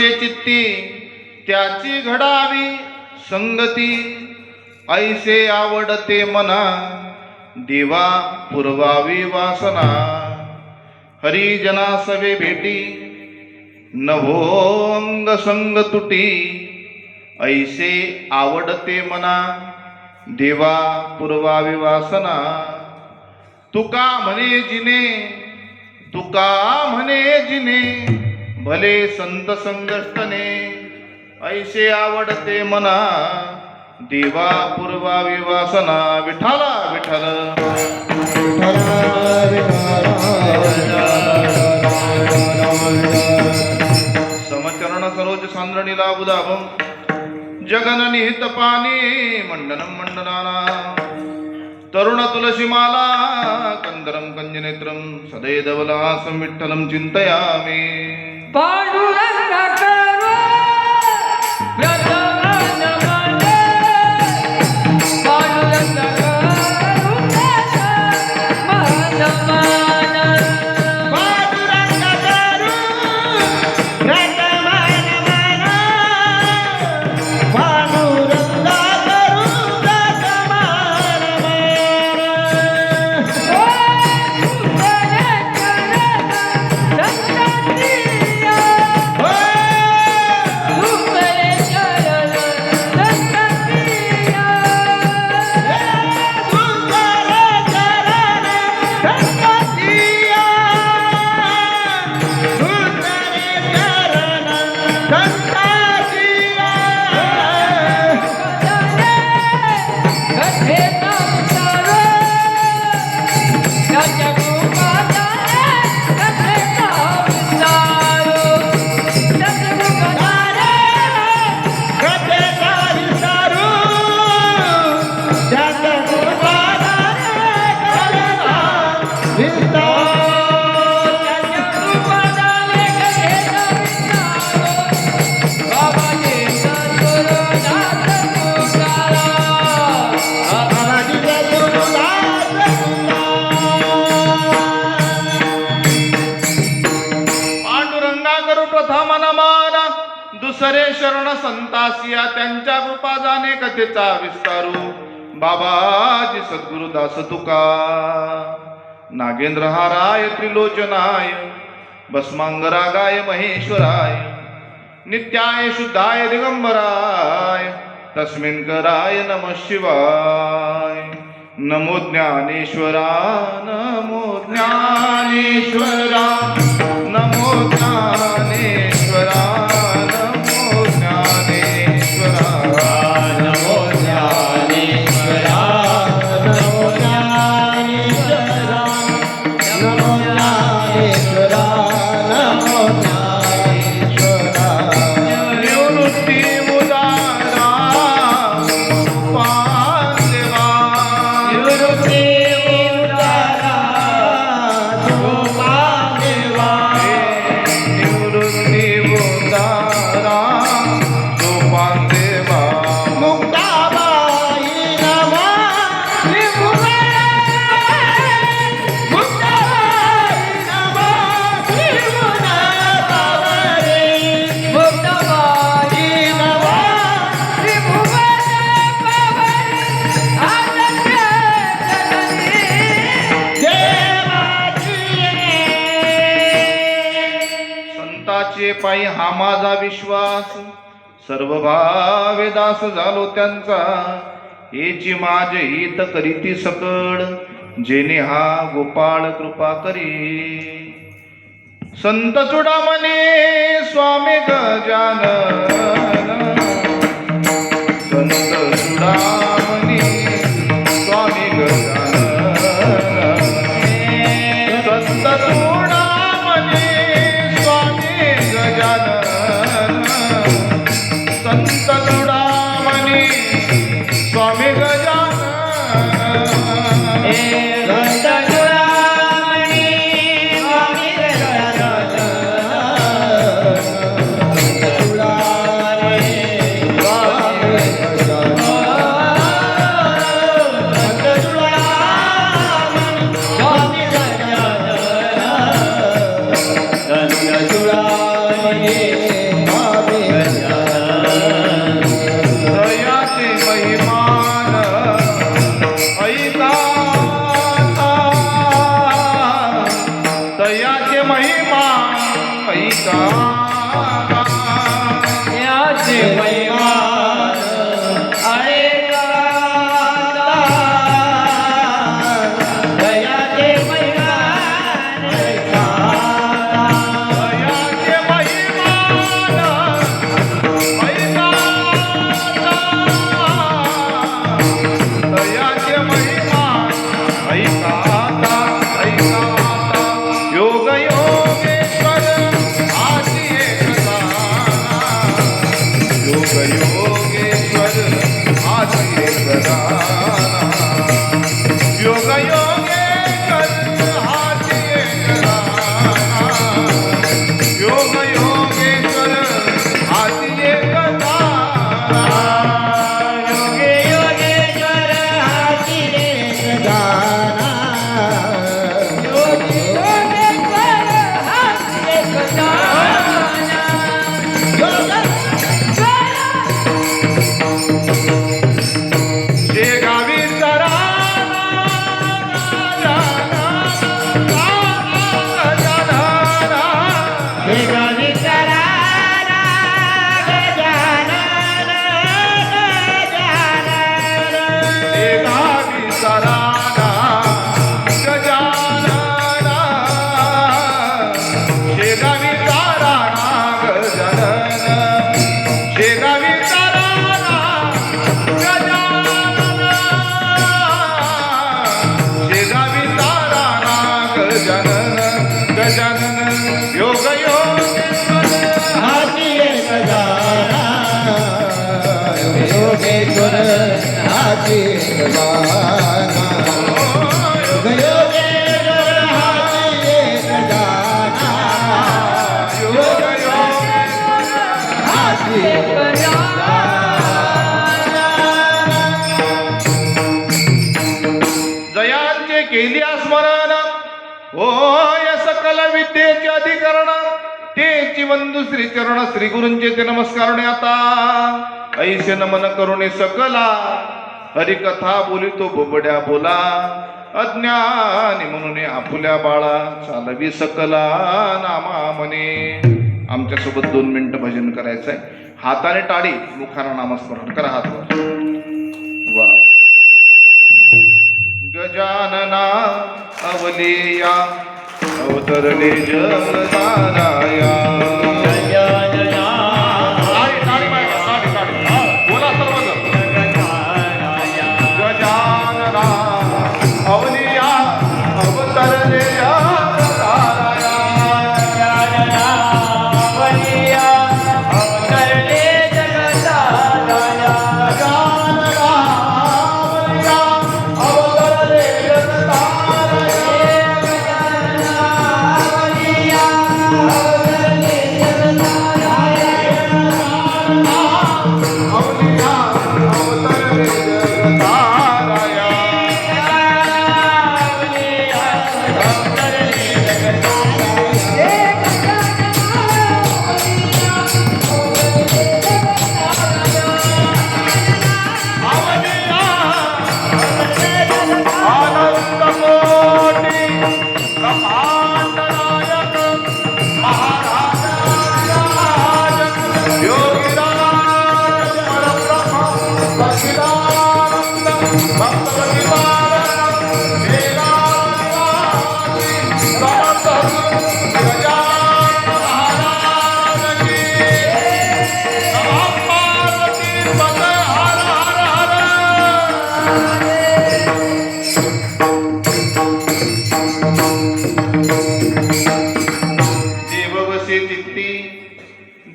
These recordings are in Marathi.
जसे चित्ती त्याची घडावी संगती, ऐसे आवडते मना देवा पुरवावी वासना. हरिजना सवे भेटी नभोंग संग तुटी, ऐसे आवडते मना देवा पुरवावी वासना. तुका म्हणे जिने, तुका म्हणे जिने भले संत संगस्तने, ऐसे आवडते मना देवा पुरवावी वासना. विठाला विठ्ठल समचरण सरोज सांद्रणीला बुधाभं जगन निहित पाणी मंडनम मंडनाना. तरुण तुलसीमाला कंदरम कंजनेत्रम सदैधवलासं विठ्ठलं चिंतयामि. पांडुरंगा करो प्रथम नमन, पांडुरंगा करो प्रथम नमन, पांडुरंगा करू प्रथम नमन, पांडुरंगा करू प्रथम नमन. ओ सुंदर चरण संततिया, सुंदर चरण संततिया, प्रथम नमन. दुसरे शरण संतासिया त्यांच्या कृपा जाणे कथेचा विस्तारू. बाबाजी सद्गुरुदास तुका नागेंद्र हाराय त्रिलोचनाय भस्मांगरागाय महेश्वराय नित्याय शुद्धाय दिगंबराय तस्मिन् कराय नमः शिवाय. नमो ज्ञानेश्वरा नमो ज्ञानेश्वरा नमो ज्ञानेश्वरा नमो ज्ञानेश्वरा नमो ज्ञानेश्वरा नमो ज्ञानेश्वरा नमो ज्ञानेश्वरा नमो ज्ञानेश्वरा. निवृत्ती उदारा पांदेवा, निवृत्ती उदारा पांदेवा, निवृत्ती उदारा पांदेवा. मुक्ताबाई नमः त्रिभुवनाबाई, मुक्ताबाई नमः त्रिभुवनाबाई, मुक्ताबाई नमः त्रिभुवनाबाई, आनंद जननी देवाची. संताचे पायी हा माझा विश्वास, सर्व भावे दास झालो त्यांचा. हेची माझे हित करीती सकळ, जेने हा गोपाळ कृपा करी. संत चुडामणी स्वामी गजानन, संत चुडामणी स्वामी गजानन, संत चुडामणी स्वामी गजानन, संत चुडामणी स्वामी गजानन. संत चुडामणी स्वामी गजानन, संत चुडामणी शेगावी ताराना गजानन शेगावी ताराना गजानन गजानन योग योगेश्वर हाती गजानन योगेश्वर हाती गजानन योगेश्वर हाती गजानन योग योगेश्वर हाती जयांचे केली स्मरण होय सकल विद्येचे अधिकरण तेची वंदू श्री चरण श्री गुरूंचे ते नमस्कारणे आता ऐसे नमन करुणे सकला हरिकथा बोलितो बोबड्या बोला अज्ञानी म्हणून आपुल्या बाळा चालवी सकला नामा म्हणे. आमच्या सोबत 2 मिनिटं भजन करायचंय. हाताने टाळी मुखाने नामस्मरण करा. हातवर वा. गजानना अवलिया अवतरले जगदाराया टाळी टाळी बाळा, टाळी टाळी बोला सर्वजण. गजानना अवलिया अवतरले जगदाराया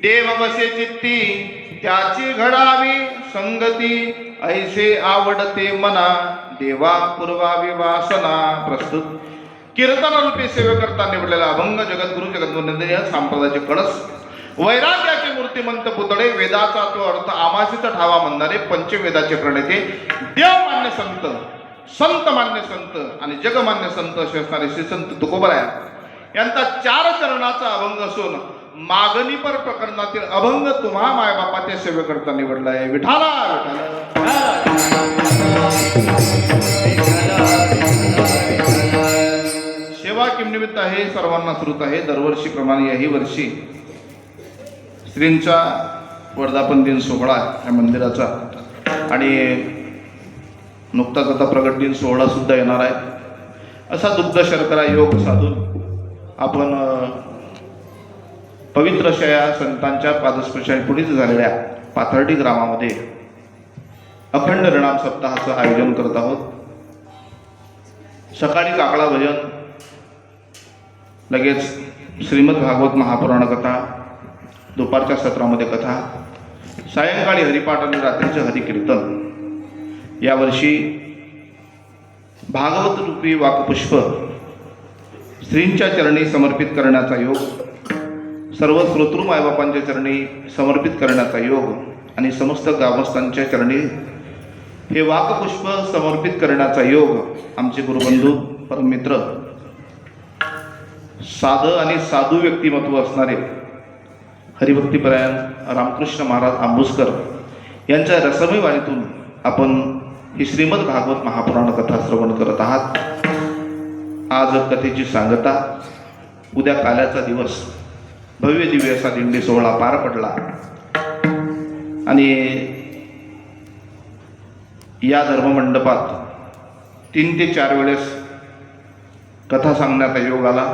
देव बसे चित्ती त्याची घडावी संगती ऐसे आवडते मना देवा पूर्वावी वासना. प्रस्तुत कीर्तन रूपी सेवे करता निवडलेला अभंग जगद्गुरु जगद्वंदनीय संप्रदायाचे कळस वैराग्याचे मूर्तिमंत पुतळे वेदाचा तो अर्थ आमासीचा ठावा म्हणणारे पंचवेदाचे प्रणेते देवमान्य संत संत मान्य संत आणि जगमान्य संत असे असणारे श्री संत तुकोबराय यांचा 4 चरणाचा अभंग असून मागणीपर प्रकरणातील अभंग तुम्हा मायबापाच्या सेवेकरता निवडला आहे. विठाला सेवा किमनिमित्त आहे, सर्वांना श्रुत आहे. दरवर्षीप्रमाणे याही वर्षी श्रींचा वर्धापन दिन सोहळा या मंदिराचा आणि नुकताच आता प्रगट दिन सोहळा सुद्धा येणार आहे. असा दुग्ध शर्करा योग साधून आपण पवित्र अशा या संतांच्या पादस्पर्शाने पुढील झालेल्या पाथर्डी ग्रामामध्ये अखंड रिणाम सप्ताहाचं आयोजन करत आहोत. सकाळी काकडा भजन, लगेच श्रीमद भागवत महापुराण कथा, दुपारच्या सत्रामध्ये कथा, सायंकाळी हरिपाठ आणि रात्रीचे हरिकीर्तन. यावर्षी भागवत रूपी वाकपुष्प श्रींच्या चरणी समर्पित करण्याचा योग, सर्व श्रोतृ मायबापांच्या चरणी समर्पित करण्याचा योग आणि समस्त गावस्थांच्या चरणी हे वाकपुष्प समर्पित करण्याचा योग आमचे गुरुबंधू परममित्र साधं आणि साधू व्यक्तिमत्व असणारे हरिभक्तीपरायण रामकृष्ण महाराज आंबुसकर यांच्या रसमय वाणीतून आपण ही श्रीमद भागवत महापुराण कथा श्रवण करत आहात. आज कथेची सांगता, उद्या काल्याचा दिवस, भव्य दिव्य असा दिंडी सोहळा पार पडला आणि या धर्ममंडपात 3 ते 4 वेळेस कथा सांगण्याचा योग आला.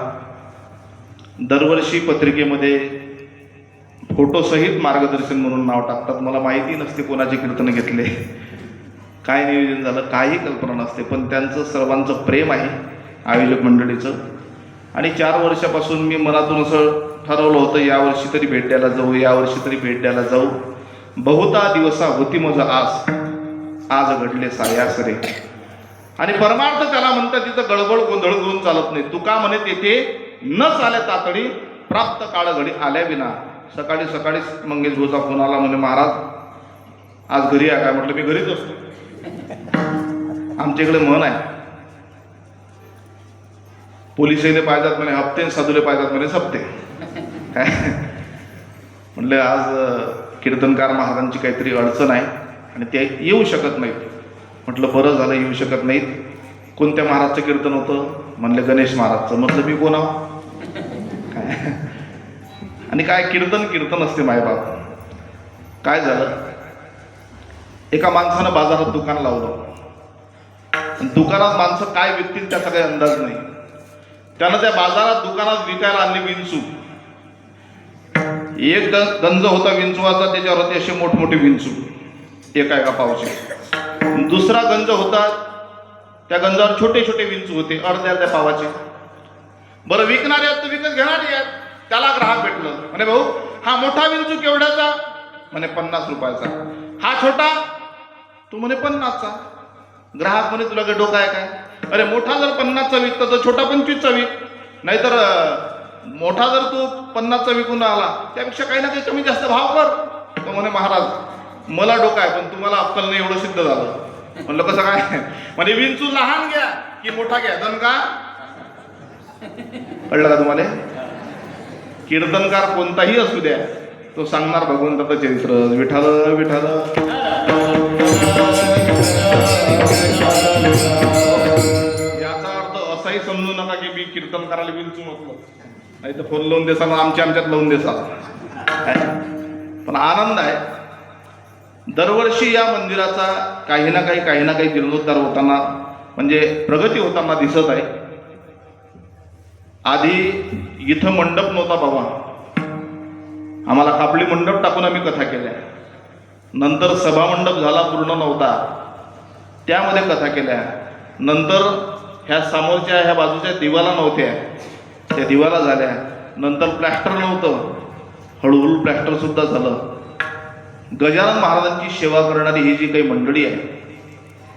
दरवर्षी पत्रिकेमध्ये फोटोसहित मार्गदर्शन म्हणून नाव टाकतात. मला माहिती नसते कोणाचे कीर्तन घेतले, काय नियोजन झालं, काही कल्पना नसते. पण त्यांचं सर्वांचं प्रेम आहे आयोजक मंडळीचं. आणि 4 वर्षापासून मी मनातून असं ठरवलं होतं, यावर्षी तरी भेट द्यायला जाऊ, यावर्षी तरी भेट द्यायला जाऊ. बहुता दिवसा होती मज आस, आज घडले सायासरे. आणि परमार्थ त्याला म्हणतात, तिथं गडबड गोंधळ करून चालत नाही. तुका म्हणे तेथे न चाले तातडी, प्राप्त काळ घडी आल्या विना. सकाळी सकाळीच मंगेश भाऊचा फोन आला, म्हणे महाराज आज घरी आहे काय? म्हटलं मी घरीच असतो. आमच्या इकडे म्हण आहे, पोलिसही पाहिजात म्हणे हप्ते, साधुले पाहिजात म्हणे सप्ते. काय म्हटलं आज कीर्तनकार महाराजांची काहीतरी अडचण आहे आणि ते येऊ शकत नाहीत. म्हटलं बरं झालं येऊ शकत नाहीत. कोणत्या महाराजचं कीर्तन होतं? म्हणले गणेश महाराजचं. म्हटलं मी कोण आहो काय? आणि काय कीर्तन कीर्तन असते मायबाप. काय झालं, एका माणसानं बाजारात दुकान लावलं. दुकानात माणसं काय विकतील त्याचा काही अंदाज नाही. त्यानं त्या बाजारात दुकानात विकायला आणली विंचू. एक गंज होता विंचवाचा, त्याच्यावर होते असे मोठमोठे विंचू एका पावाचे. दुसरा गंज होता, त्या गंजावर छोटे छोटे विंचू होते अर्ध्या पावाचे. बरं विकणारे आहेत तर विकत घेणारे आहेत. त्याला ग्राहक भेटलं, म्हणे भाऊ हा मोठा विंचू केवढ्याचा? म्हणे 50 रुपयाचा. हा छोटा? तू म्हणे 50चा. ग्राहक म्हणे तुला काही डोका आहे काय? अरे मोठा जर 50चा विकतो तर छोटा 25चा विक, नाहीतर मोठा जर तू 50चा विकून आला त्यापेक्षा काही ना काही कमी जास्त भाव कर. तो म्हणे महाराज मला डोका आहे पण तुम्हाला अक्कल नाही एवढं सिद्ध झालं. म्हणलं कसं काय? म्हणजे विंचू लहान घ्या की मोठा घ्या, दन का? कळलं का तुम्हाला? कीर्तनकार कोणताही असू द्या, तो सांगणार भगवंताचं चरित्र. विठाल विठाल. याचा अर्थ असाही समजू नका की मी कीर्तनकाराला विंचू म्हटलं, नाही तर फोन लावून देसाल, आमच्यात लावून देसाल. पण आनंद आहे. दरवर्षी या मंदिराचा काही ना काही जीर्णोद्धार होताना, म्हणजे प्रगती होताना दिसत आहे. आधी इथं मंडप नव्हता बाबा, आम्हाला कापडी मंडप टाकून आम्ही कथा केल्या. नंतर सभा मंडप झाला, पूर्ण नव्हता, त्यामध्ये कथा केल्या. नंतर ह्या समोरच्या ह्या बाजूच्या दिवाला नव्हत्या, त्या दिवाला झाल्या. नंतर प्लॅस्टर नव्हतं, हळूहळू प्लॅस्टर सुद्धा झालं. गजानन महाराजांची सेवा करणारी ही जी काही मंडळी आहे,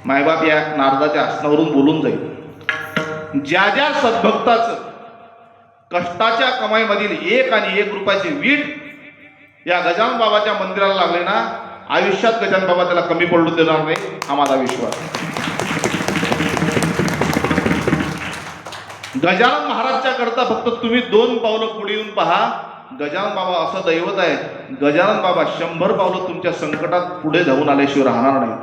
मायबाप या नारदाच्या आसनावरून बोलून जाईल. ज्या ज्या सद्भक्ताचं कष्टाच्या कमाईमधील 1 आणि 1 रुपयाचे वीट या गजानन बाबाच्या मंदिराला लागले ना, आयुष्यात गजानन बाबा त्याला कमी पडू देणार नाही, हा माझा विश्वास. गजानन महाराजच्या करता फक्त तुम्ही 2 पावलं पुढे येऊन पहा. गजानन बाबा असं दैवत आहे, गजानन बाबा 100 पावलं तुमच्या संकटात पुढे जाऊन आल्याशिवाय राहणार नाहीत.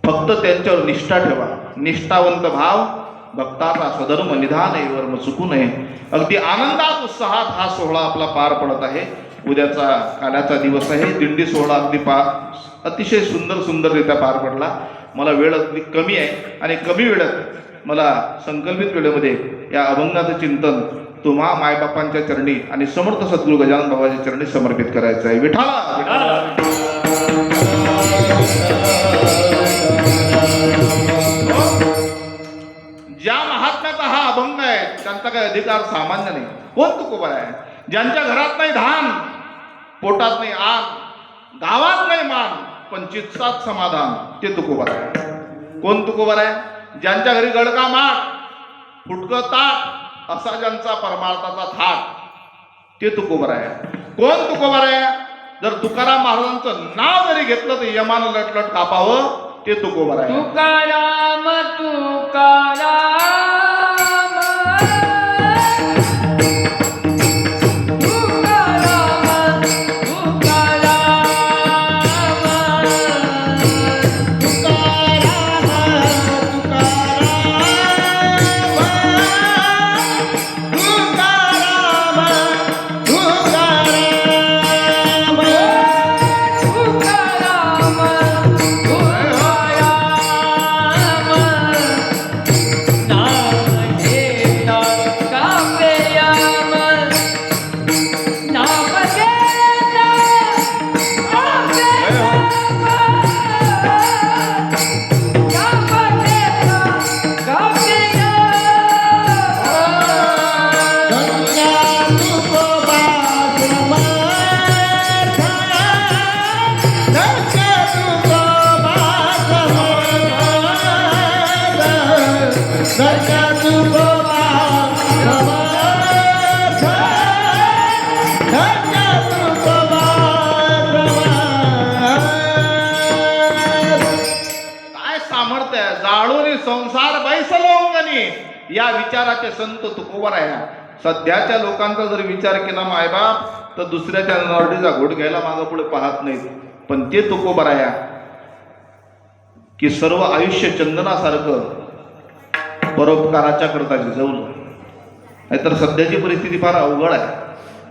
फक्त त्यांच्यावर निष्ठा ठेवा. निष्ठावंत भाव भक्ताचा स्वधर्म निधान वर्म चुकू नये. अगदी आनंदात उत्साहात हा सोहळा आपला पार पडत आहे. उद्याचा काल्याचा दिवस आहे. दिंडी सोहळा अगदी अतिशय सुंदररित्या पार पडला. मला वेळ अगदी कमी आहे आणि कमी वेळात मला संकल्पित वेळेमध्ये या अभंगाचं चिंतन तुम्हा मायबापांच्या चरणी आणि समर्थ सद्गुरू गजानन बाबाच्या चरणी समर्पित करायचं आहे. विठाला. ज्या महात्म्याचा हा अभंग आहे त्यांचा काही अधिकार सामान्य नाही. कोण तुकोबा आहे? ज्यांच्या घरात नाही धान, पोटात नाही आन, गावात नाही मान, पण चित्तात समाधान, ते तुकोबा आहे. कोण तुकोबा आहे? ज्यांच्या घरी गडका माठ, फुटकं ताट, असा ज्यांचा परमार्थाचा थाट, ते तुकोबा आहे. कोण तुकोबा आहे? जर तुकाराम महाराजांचं नाव जरी घेतलं तर यमान लटलट कापावं, ते तुकोबा आहे. तुकाराम तुकाराम काढून संसार बैसलोंगणी या विचाराचे संत तुकोबराया. सध्याच्या लोकांचा जर विचार केला मायबाप तर दुसऱ्याच्या नरडीचा घोट घ्यायला मागं पुढे पाहत नाहीत. पण ते तुकोबराया की सर्व आयुष्य चंदनासारखं परोपकाराच्या करता झिजवलं. नाहीतर सध्याची परिस्थिती फार अवघड आहे.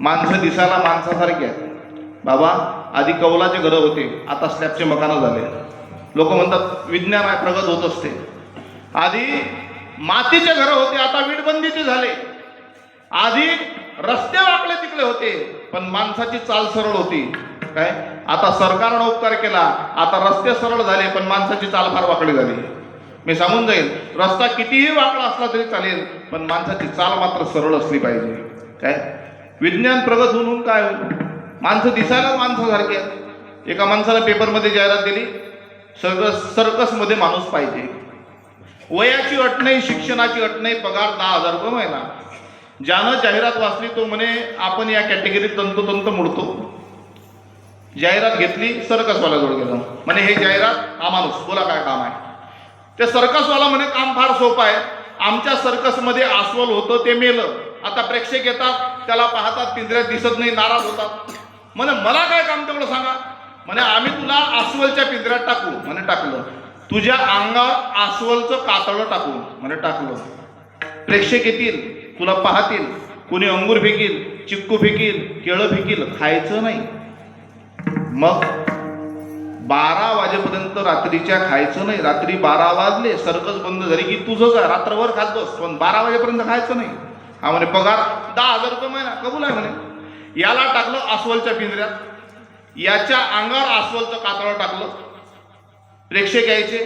माणसं दिसायला माणसासारखी आहेत. बाबा आधी कौलाचे घरं होते, आता स्लॅबचे मकानं झाले. लोक म्हणतात विज्ञान आहे, प्रगत होत असते. आधी मातीचे घरं होते, आता वीटबंदीचे झाले. आधी रस्ते वाकले तिकडे होते, पण माणसाची चाल सरळ होती. काय आता सरकारनं उपकार केला, आता रस्ते सरळ झाले, पण माणसाची चाल फार वाकडी झाली. मी सांगून जाईल, रस्ता कितीही वाकडा असला तरी चालेल, पण माणसाची चाल मात्र सरळ असली पाहिजे. काय विज्ञान प्रगत होऊन काय होईल? माणसं दिसायला माणसासारखे आहेत. एका माणसाला पेपरमध्ये जाहिरात दिली, सर्कसमध्ये माणूस पाहिजे. वयाची अट नाही, शिक्षणाची अट नाही, पगार 10,000 रुपये महिना. ज्यानं जाहिरात वाचली तो म्हणे आपण या कॅटेगरीत तंतोतंत मोडतो. जाहिरात घेतली, सर्कसवाल्याजवळ गेलो, म्हणे हे जाहिरात हा माणूस बोला काय काम आहे. ते सर्कसवाला म्हणे काम फार सोपं आहे, आमच्या सर्कसमध्ये अस्वल होतं ते मेलं, आता प्रेक्षक येतात त्याला पाहतात पिंजऱ्यात दिसत नाही, नाराज होतात. म्हणे मला काय काम तेवढं सांगा. म्हणे आम्ही तुला अस्वलच्या पिंजऱ्यात टाकू. म्हणे टाकलं. तुझ्या अंगावर अस्वलचं कातडं टाकू. म्हणे टाकलं. प्रेक्षक येतील, तुला पाहतील, कुणी अंगूर फेकील, चिक्कू फेकील, केळं फेकील, खायचं नाही. मग 12 वाजेपर्यंत रात्रीच्या खायचं नाही. रात्री 12 वाजले, सर्कस बंद झाली की तुझं काय रात्रभर खात बस, पण 12 वाजेपर्यंत खायचं नाही. हा म्हणे पगार 10,000 रुपये महिना, कबूल आहे म्हणे. याला टाकलं अस्वलच्या पिंजऱ्यात, याच्या अंगावर अस्वलचं कातळं टाकलं. प्रेक्षक यायचे,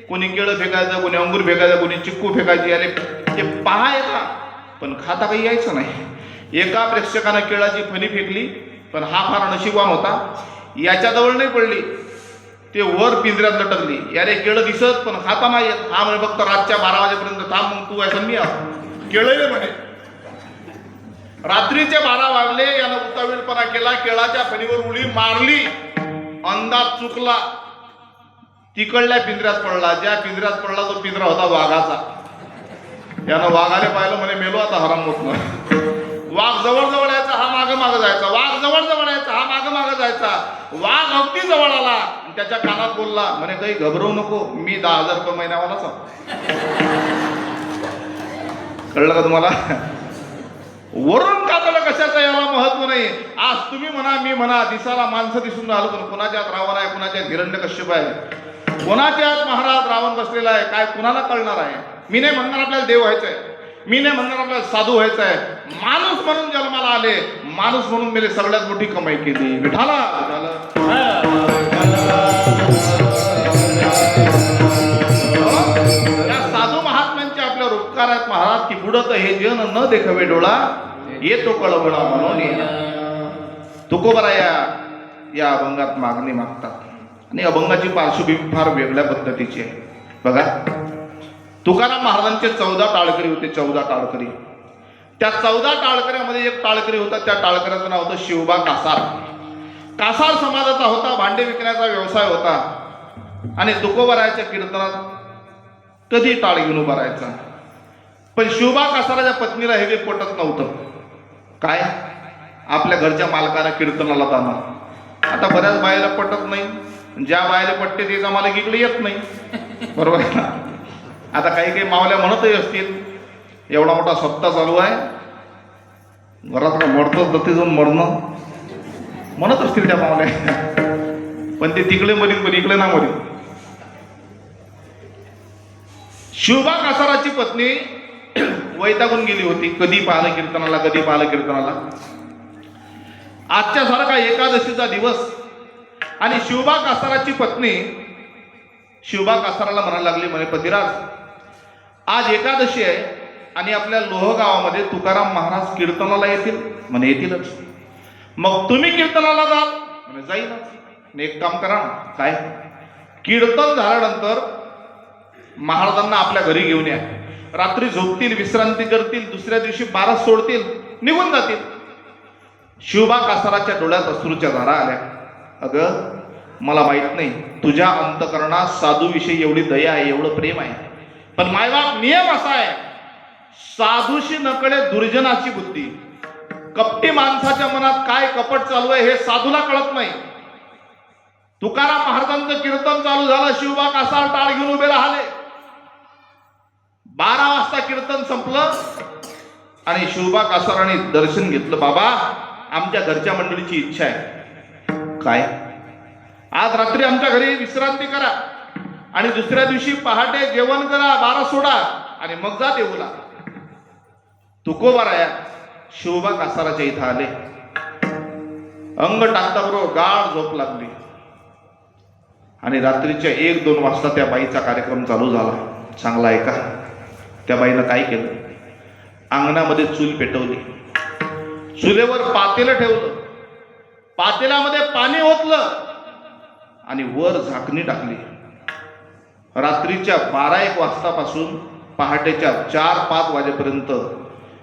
कोणी केळं फेकायचं, कोणी अंगूर फेकायचं, कोणी चिक्कू फेकायचे. याले ते पाहायचा पण खाता काही यायचं नाही. एका प्रेक्षकानं केळाची फणी फेकली, पण हा फार नशीबवान होता, याच्याजवळ नाही पडली, ते वर पिंजऱ्यात लटकली. यारे केळं दिसत पण खाता नाही येत. हा म्हणे फक्त रातच्या 12 वाजेपर्यंत थांब, मग तू व्हायचं मी केळं म्हणे. रात्रीचे 12 वाजले, यानं उतावीळपणा केला, केळाच्या फणीवर उडी मारली, अंदाज चुकला, तिकडल्या पिंजऱ्यात पडला. ज्या पिंजऱ्यात पडला तो पिंजरा होता वाघाचा. यानं वाघाने पाहिलं, म्हणे मेलो आता हराम होत नाही. वाघ जवळ यायचा, हा मागं मागं जायचा. वाघ जवळ यायचा, हा मागं मागं जायचा. वाघ अगदी जवळ आला आणि त्याच्या कानात बोलला, म्हणे काही घबरवू नको, मी 10,000 रुपये महिन्यावालाच. कळलं का तुम्हाला? वरून कातलं कशाचं याला महत्व नाही. आज तुम्ही म्हणा, मी म्हणा, दिसाला माणसं दिसून राहिलो, पण कोणाच्यात रावण आहे, कोणाच्यात हिरण्यकश्यप आहे, कोणाच्यात महाराज रावण बसलेला आहे, काय कुणाला कळणार आहे? मी नाही म्हणणार आपल्याला देव व्हायचं आहे, मी नाही म्हणणार आपल्याला साधू व्हायचं आहे. माणूस म्हणून जन्माला आले, माणूस म्हणून मेले, सगळ्यात मोठी कमाई केली. विठाला या साधू महात्म्यांचे आपल्यावर उपकार आहेत महाराज, की बुडत हे जन न देखवे डोळा, येतो कळवळा म्हणून ये. तुकोबराया या अभंगात मागणी मागतात आणि अभंगाची पार्श्वभूमी फार वेगळ्या पद्धतीची आहे. बघा, तुकाराम महाराजांचे 14 टाळकरी होते. 14 टाळकरी. त्या 14 टाळकऱ्यामध्ये एक टाळकरी होता, त्या टाळकऱ्याचं नाव होतं शिवबा कासार. कासार समाजाचा होता, भांडे विकण्याचा व्यवसाय होता आणि तुकोबरायाच्या कीर्तनात कधी टाळ घेऊन उभा राहायचा. पण शिवबा कासाराच्या पत्नीला हे पटत नव्हतं. काय आपल्या घरच्या मालकानं कीर्तनाला जाणार. आता बऱ्याच बायला पटत नाही, ज्या बायला पटते ते आम्हाला इकडे येत नाही, बरोबर आहे ना? आता काही काही मावल्या म्हणतही असतील, एवढा मोठा सप्ताह चालू आहे, घरात का मरतोच दत्ती जाऊन मरणं म्हणत असतील त्या मावल्या, पण ते तिकडे मरीन पण इकडे ना मरीन. शिवबा कासाराची पत्नी वैतागून गेली होती. कधी पाहिलं कीर्तनाला, कधी पाहिलं कीर्तनाला. आजच्या सारखा एकादशीचा दिवस आणि शिवबा कासाराची पत्नी शिवबा कासाराला म्हणायला लागली, म्हणे पतिराज, आज एकादशी आहे आणि आपल्या लोह गावामध्ये तुकाराम महाराज कीर्तनाला येतील. म्हणे येतीलच. मग तुम्ही कीर्तनाला जाल? म्हणे जाईलच. एक काम करा ना. काय? कीर्तन झाल्यानंतर महाराजांना आपल्या घरी घेऊन या. रात्री झोपतील, विश्रांती करतील, दुसऱ्या दिवशी बारास सोडतील, निघून जातील. शिवबा कासाराच्या डोळ्यात अश्रूच्या धारा आल्या. अगं मला माहित नाही तुझ्या अंतकरणात साधूविषयी एवढी दया आहे, एवढं प्रेम आहे, पण मायबाप नियम असा आहे, साधूशी नकळे दुर्जनाची बुद्धी. कपटी माणसाच्या मनात काय कपट चालू आहे हे साधूला कळत नाही. तुकाराम महाराजांचं कीर्तन चालू झालं, शिवबा कासार टाळ घेऊन उभे राहिले. 12 वाजता कीर्तन संपलं आणि शिवबा कासारांनी दर्शन घेतलं. बाबा, आमच्या घरच्या मंडळीची इच्छा आहे. काय? आज रात्री आमच्या घरी विश्रांती करा आणि दुसऱ्या दिवशी पहाटे जेवण करा, 12 सोडा आणि मग जा देऊला. तुकोबाराया शिवबा कासाराच्या इथं आले. अंग टाकताबरोबर गाढ झोप लागली आणि रात्रीच्या 1-2 वाजता त्या बाईचा कार्यक्रम चालू झाला. चांगला आहे का? त्या बाईनं काय केलं? अंगणामध्ये चूल पेटवली, चुलेवर पातेलं ठेवलं, पातेल्यामध्ये पाणी ओतलं आणि वर झाकणी टाकली. रात्रीच्या 12-1 वाजतापासून पहाटेच्या 4-5 वाजेपर्यंत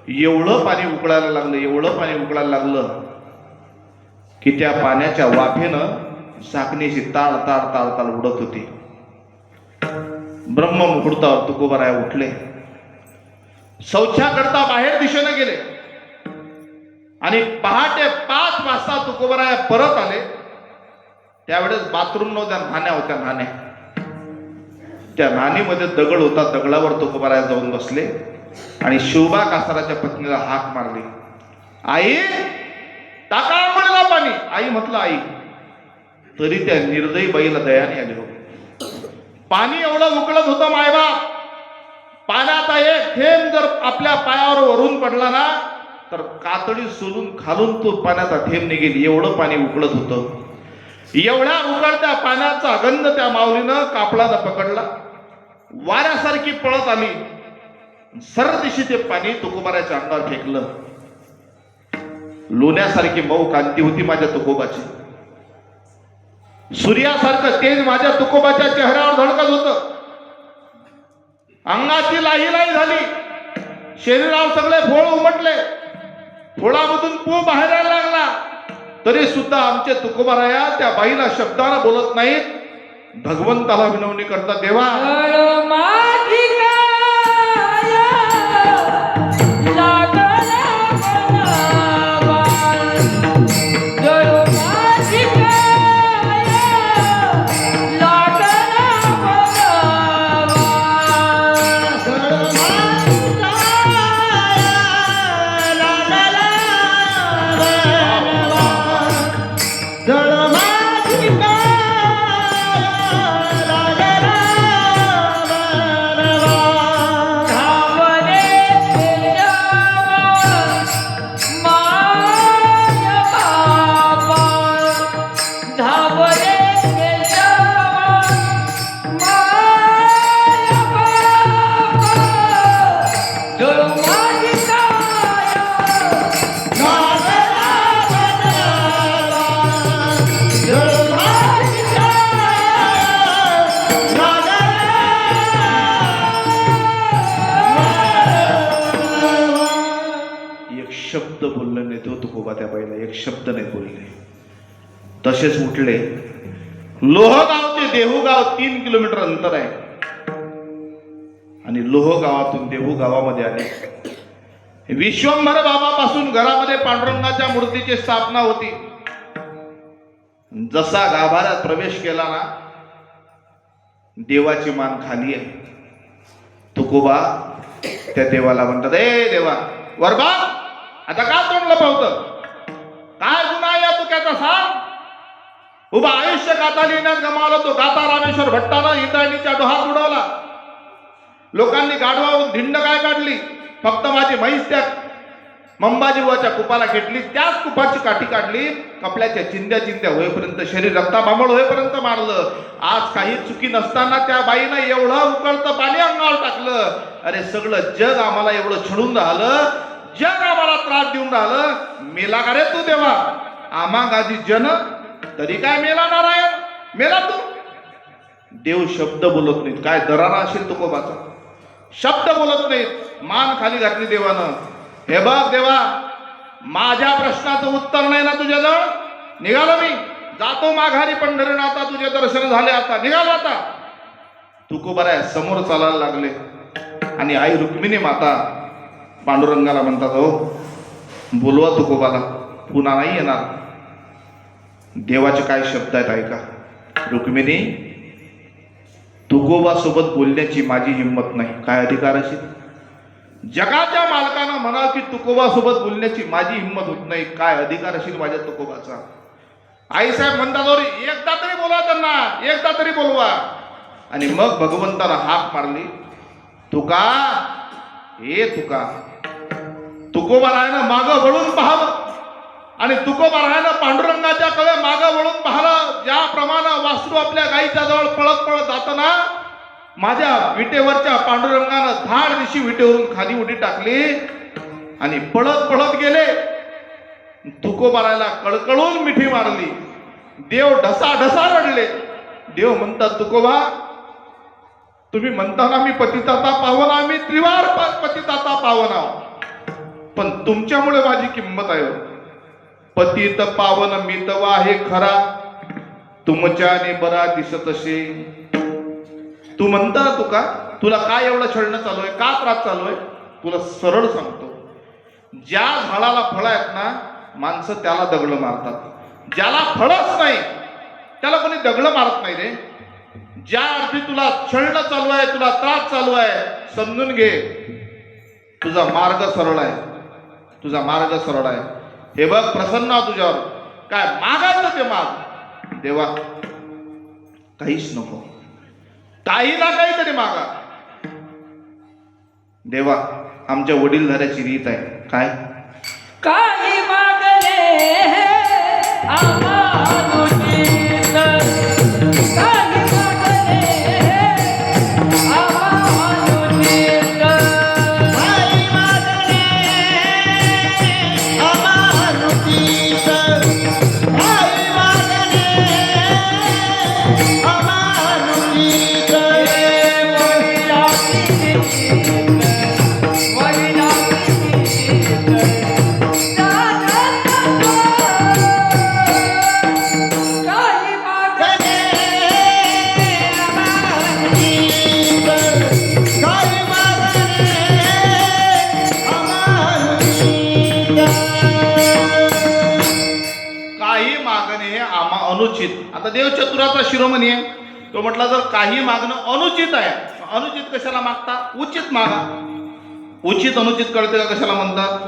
एवढं पाणी उकळायला लागलं, एवढं पाणी उकळायला लागलं की त्या पाण्याच्या वाफेनं झाकणीची ताळ ताळ ताळ ताळ उडत होती. ब्रह्म मुहूर्तावर तुकोबाराय उठले, शौचाकरता बाहेर दिशेने गेले आणि पहाटे 5 वाजता तुकोबाराय परत आले. त्यावेळेस बाथरूम नव्हत्या, नाण्या होत्या, नाण्या. त्या नाणीमध्ये दगड होता, दगडावर तुकोबाराय जाऊन बसले आणि शिवबा कासाराच्या पत्नीला हाक मारली, आई टाका आंघोळीला पाणी. आई म्हटलं आई. तरी त्या निर्दयी बाईला दयाने आली हो. पाणी एवढं उकळत होतं मायबाप, पाण्याचा एक थेंब जर आपल्या पायावर वरून पडला ना तर कातडी सोलून खालून तो पाण्याचा थेंब निघेल, एवढं पाणी उकळत होतं. एवढ्या उकळत्या पाण्याचा गंध त्या माऊलीनं कापडानं पकडला, वाऱ्यासारखी पळत आली, सरदिशी ते पाणी तुकोबाराच्या अंगावर फेकलं. लोण्यासारखी मऊ कांती होती माझ्या तुकोबाची, सूर्यासारखं तेज माझ्या तुकोबाच्या चेहऱ्यावर धडकत होतं. अंगाची लाही लाही झाली, शरीरावर सगळे फोळ उमटले, फोळामधून पू बाहेर यायला लागला. तरी सुद्धा आमचे तुकोबाराया त्या बाईला शब्दानं बोलत नाहीत, भगवंताला विनवणी करतात, देवा शब्द बोलले नाही तो तुकोबा त्या बाईला, एक शब्द नाही बोलले. तसेच उठले. लोहगाव ते देहू गाव 3 किलोमीटर अंतर आहे आणि लोह गावातून देहू गावामध्ये आले. विश्वंभर बाबापासून घरामध्ये पांडुरंगाच्या मूर्तीची स्थापना होती. जसा गाभाऱ्यात प्रवेश केला ना, देवाची मान खाली आहे. तुकोबा त्या देवाला म्हणतात, ए देवा वरबा, आता का तोंड लपवतं? काय गुन्हा या तुक्याचा सांग. उभा आयुष्य गाथा लिहिण्यात गमावला तो गाथा रामेश्वर भट्टानं इंद्रायणीच्या डोहात उडवला. लोकांनी गाढवावरून धिंड काय काढली, फक्त माझी म्हैस त्या मंबाजीवाच्या कुपाला खेटली, त्याच कुपाची काठी काढली, कपड्याच्या चिंध्या चिंध्या होईपर्यंत, शरीर रक्ताबांबळ होईपर्यंत मारलं. आज काही चुकी नसताना त्या बाईनं एवढं उकळतं पाणी अंगावर टाकलं. अरे सगळं जग आम्हाला एवढं छळून राहिलं, जग आम्हाला त्रास देऊन राहिलं, मेला का रे तू देवा? आम्हा गादी जन तरी काय मेला नारायण, मेला तू. देव शब्द बोलत नाहीत. काय दरारा असेल तुकोबाचा, शब्द बोलत नाहीत. मान खाली घातली देवानं. हे बघ देवा, माझ्या प्रश्नाचं उत्तर नाही ना तुझ्याजवळ, निघालो मी, जातो माघारी पंढरीनाथा, तुझे दर्शन झाले, आता निघालो. आता तुकोबाराय समोर चालायला लागले. आणि आई रुक्मिणी माता पांडुरंगाला म्हणतात, हो बोलवा तुकोबाला, पुन्हा नाही येणार. देवाचे काय शब्द आहेत ऐका. रुक्मिणी, तुकोबा सोबत बोलण्याची माझी हिंमत नाही. काय अधिकार असेल? जगाच्या मालकानं म्हणा की तुकोबा सोबत बोलण्याची माझी हिंमत होत नाही. काय अधिकार असेल माझ्या तुकोबाचा? आईसाहेब म्हणतात, एकदा तरी बोलवा त्यांना, एकदा तरी बोलवा. आणि मग भगवंताला हाक मारली, तुका, हे तुका. तुकोबा राहायनं मागं वळून पाहावं आणि तुकोबा राहायनं पांडुरंगाच्या कडे मागं वळून पाहिलं. ज्याप्रमाणे वासरू आपल्या गाईच्या जवळ पळत पळत जाताना माझ्या विटेवरच्या पांडुरंगानं धाड दिशी विटेवरून खाली उडी टाकली आणि पळत पळत गेले. तुकोबा राहायला कळकळून मिठी मारली. देव ढसा ढसा रडले. देव म्हणतात, तुकोबा, तुम्ही म्हणताना मी पतिताता पावन, मी त्रिवार पतिताता पावन आहो, पण तुमच्यामुळे माझी किंमत आहे. पतित पावन मी तवा हे खरा, तुमच्याने बरा दिसत असे. तू म्हणता तुका, तुला काय एवढं छळणं चालू आहे, का त्रास चालू आहे? तुला सरळ सांगतो, ज्या झाडाला फळं आहेत ना, माणसं त्याला दगड मारतात. ज्याला फळच नाही त्याला कोणी दगड मारत नाही रे. ज्या अर्थी तुला छळणं चालू आहे, तुला त्रास चालू आहे, समजून घे, तुझा मार्ग सरळ आहे, तुझा मार्ग सरळ आहे. हे बघ, प्रसन्न तुझ्यावर, काय मागायचं ते माग. देवा, काहीच नको, काही ना काहीतरी मागा. देवा, आमच्या वडीलधाऱ्याची रीत आहे. काय? काही मागणे आम्हानुचित, काही मागणे आम्हानुचित, काही मागणे अमानुषिक, काही मागणे अमानुषिक. काही मागणे हे अनुचित. आता देव चतुराचा शिरोमणी आहे. तो म्हटला, जर काही मागणं अनुचित आहे, अनुचित कशाला मागता? उचित मागा. उचित अनुचित कळते का कशाला म्हणतात?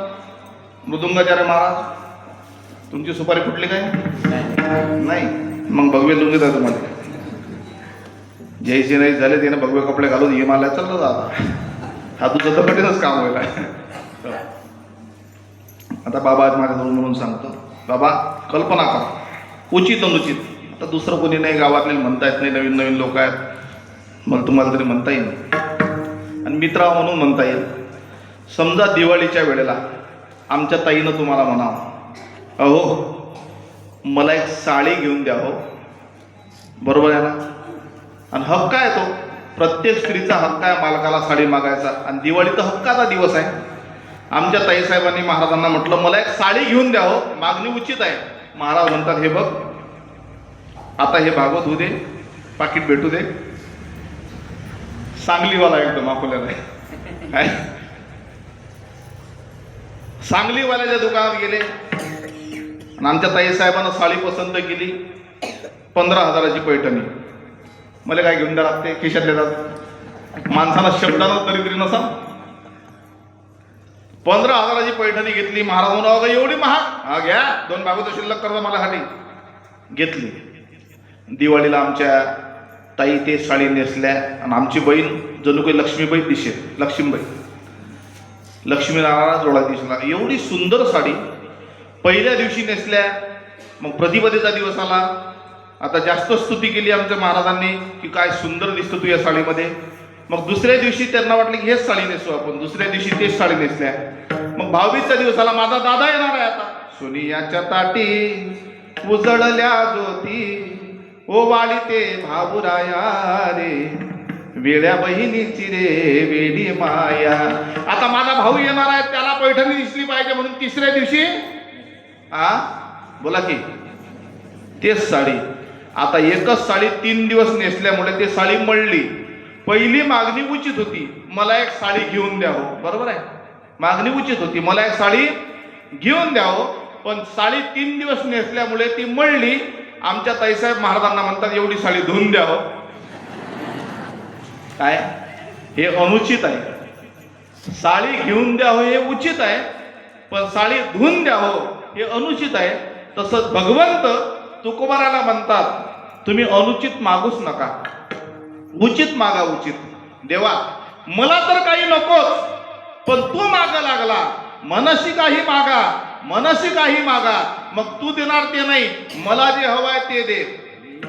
मृदुंगाचार्य महाराज, तुमची सुपारी फुटली काय? नाही. मग भगवे लुंगीत आहे तुम्हाला. जयचे नाही झाले त्याने भगवे कपडे घालून हिमालयात चाललं जाता. हा तुझं तर कठीणच काम होईल. आता बाबा आहेत माझ्याजवळ म्हणून सांगतो, बाबा कल्पना करा, उचित अनुचित. आता दुसरं कोणी नाही, गावातले म्हणता येत नाही, नवीन नवीन लोक आहेत, मला तुम्हाला तरी म्हणता येईल आणि मित्रा म्हणून म्हणता येईल. समजा दिवाळीच्या वेळेला आमच्या ताईनं तुम्हाला म्हणावं, अहो मला एक साडी घेऊन द्या हो. बरोबर आहे ना? आणि हक्क आहे तो, प्रत्येक स्त्रीचा हक्क आहे मालकाला साडी मागायचा. आणि दिवाळी तर हक्काचा दिवस आहे. आमच्या ताईसाहेबांनी महाराजांना म्हटलं, मला एक साडी घेऊन द्या हो, मागणी उचित आहे. महाराज म्हणतात, हे बघ, आता हे भागवत होऊ दे, पाकिट भेटू दे. सांगलीवाला एकदम अकोल्याला आहे. सांगलीवाल्याच्या दुकानात गेले आणि आमच्या ताईसाहेबांना साडी पसंत केली. 15,000ची पैठणी. मला काय घेऊन द्या लागते, खिशात देतात. माणसाला शब्दानं दरिद्री नसा. 15,000ची पैठणी घेतली. महाराज म्हणून, अगं एवढी महाग? हा घ्या, 2 भागवत शिल्लक करता मला हाटी. घेतली. दिवाळीला आमच्या ताई ते साडी नेसल्या आणि आमची बहीण जणू काही लक्ष्मीबाई दिसेल. लक्ष्मीनारायण जोडा दिसला. एवढी सुंदर साडी पहिल्या दिवशी नेसल्या. मग प्रतिपदेचा दिवस आला. आता जास्त स्तुती केली आमच्या महाराजांनी की काय सुंदर दिसतो तू या साडीमध्ये. मग दुसऱ्या दिवशी त्यांना वाटलं की हेच साडी नेसू आपण. दुसऱ्या दिवशी तेच साडी नेसल्या. मग भाऊबीजच्या दिवसाला माझा दादा येणार आहे. आता सोनियाच्या ताटी उजळल्या ज्योती, ओ वाळी ते भाऊराया रे, वेड्या बहिणीची रे वेडी माया. आता माझा भाऊ येणार आहे, त्याला पैठणी दिसली पाहिजे म्हणून तिसऱ्या दिवशी बोला की तेच साडी. आता एकच साडी 3 दिवस नेसल्यामुळे ते साडी मळली. पहिली मागणी उचित होती, मला एक साडी घेऊन द्यावं, बरोबर आहे, मागणी उचित होती, मला एक साडी घेऊन द्यावं. पण साडी 3 दिवस नेसल्यामुळे ती मळली. आमच्या ताईसाहेब महाराजांना म्हणतात एवढी साडी धुवून द्यावं. काय हे अनुचित आहे. साडी घेऊन द्यावं हे उचित आहे, पण साडी धुवून द्यावं हे अनुचित आहे. तसंच भगवंत तुकोबाराला म्हणतात तुम्ही अनुचित मागूच नका, उचित मागा, उचित. देवा मला तर काही नकोच, पण तू मागा लागला, मनसी काही मागा, मनसी काही मागा, मग तू देणार ते नाही, मला जे हवं आहे ते दे.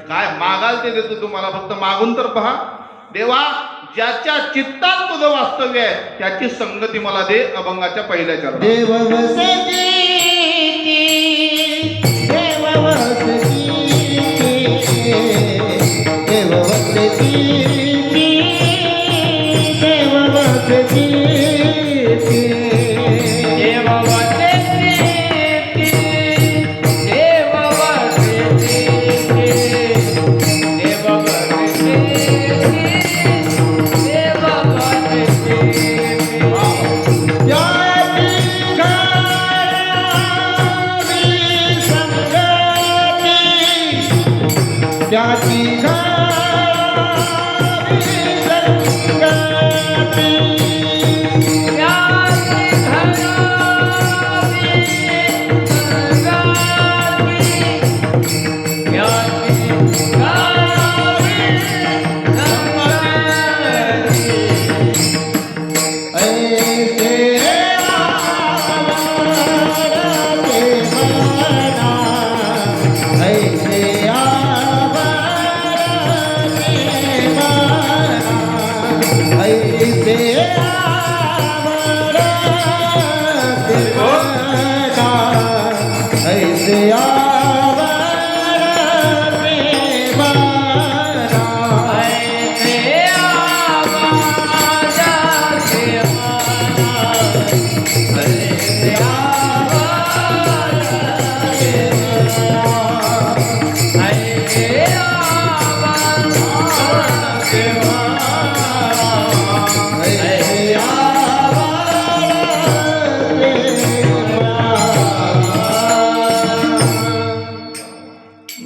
काय मागाल ते देतो तुम्हाला, फक्त मागून तर पहा. देवा ज्याच्या चित्तात तुझं वास्तव्य आहे त्याची संगती मला दे. अभंगाच्या पहिल्या चरणात देव वसती, देव वसती, देव वसती, देव वसती. त्याची घावी संगती,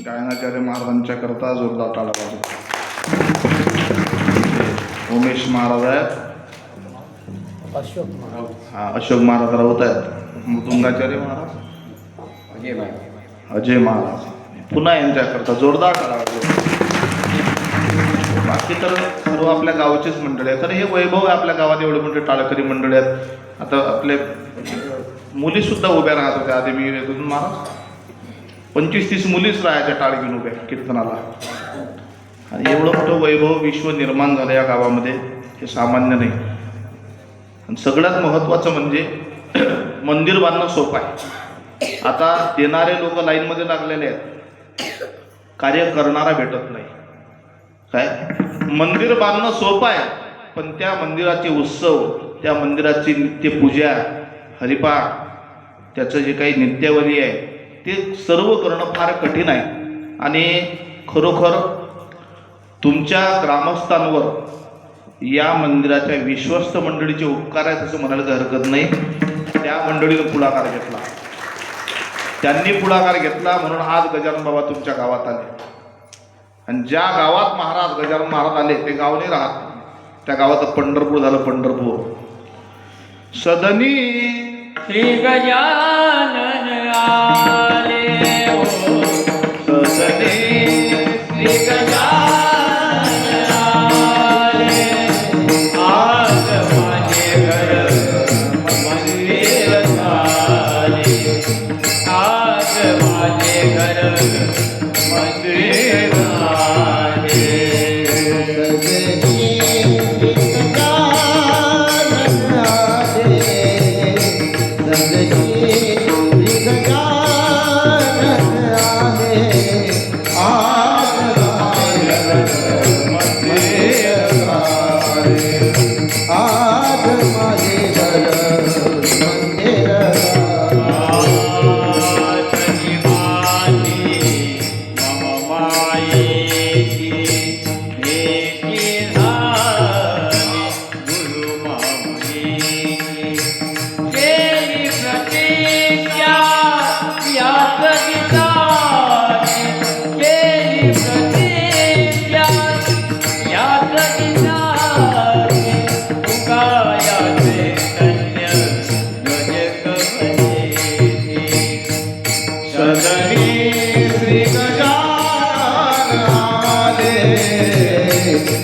गायनाचार्य महाराजांच्या करता जोरदार टाळा वाजवा. उमेश महाराज आहेत, अशोक महाराज राऊत आहेत, मृदुंगाचार्य महाराज, अजय महाराज, पुन्हा यांच्याकरता जोरदार टाळा वाजवा. बाकी तर सर्व आपल्या गावचीच मंडळी आहे. खरं हे वैभव आहे आपल्या गावात, एवढे मोठे टाळकरी मंडळी आहेत. आता आपले मुली सुद्धा उभ्या राहत होत्या आधी मी महाराज, 25-30 मुलीच राहायच्या टाळ घेऊन उभ्या कीर्तनाला. आणि एवढं मोठं वैभव विश्व निर्माण झालं या गावामध्ये, हे सामान्य नाही. आणि सगळ्यात महत्त्वाचं म्हणजे मंदिर बांधणं सोपं आहे. आता देणारे लोक लाईनमध्ये लागलेले आहेत, कार्य करणारा भेटत नाही. काय मंदिर बांधणं सोपं आहे, पण त्या मंदिराचे उत्सव, त्या मंदिराची नित्यपूजा, हरिपाठ, त्याचं जे काही नित्यावली आहे ते सर्व करणं फार कठीण आहे. आणि खरोखर तुमच्या ग्रामस्थांवर या मंदिराच्या विश्वस्त मंडळीचे उपकार आहेत असं म्हणायला काही हरकत नाही. त्या मंडळीनं पुढाकार घेतला, त्यांनी पुढाकार घेतला म्हणून आज गजानन बाबा तुमच्या गावात आले. आणि ज्या गावात महाराज गजानन महाराज आले ते गाव नाही राहत, त्या गावाचं पंढरपूर झालं. पंढरपूर सदनी श्री गजानन आले हो, सदनी श्री गजानन आले. आज माझे घर मंदिर झाले, आज माझे घर मंदिर झाले. आज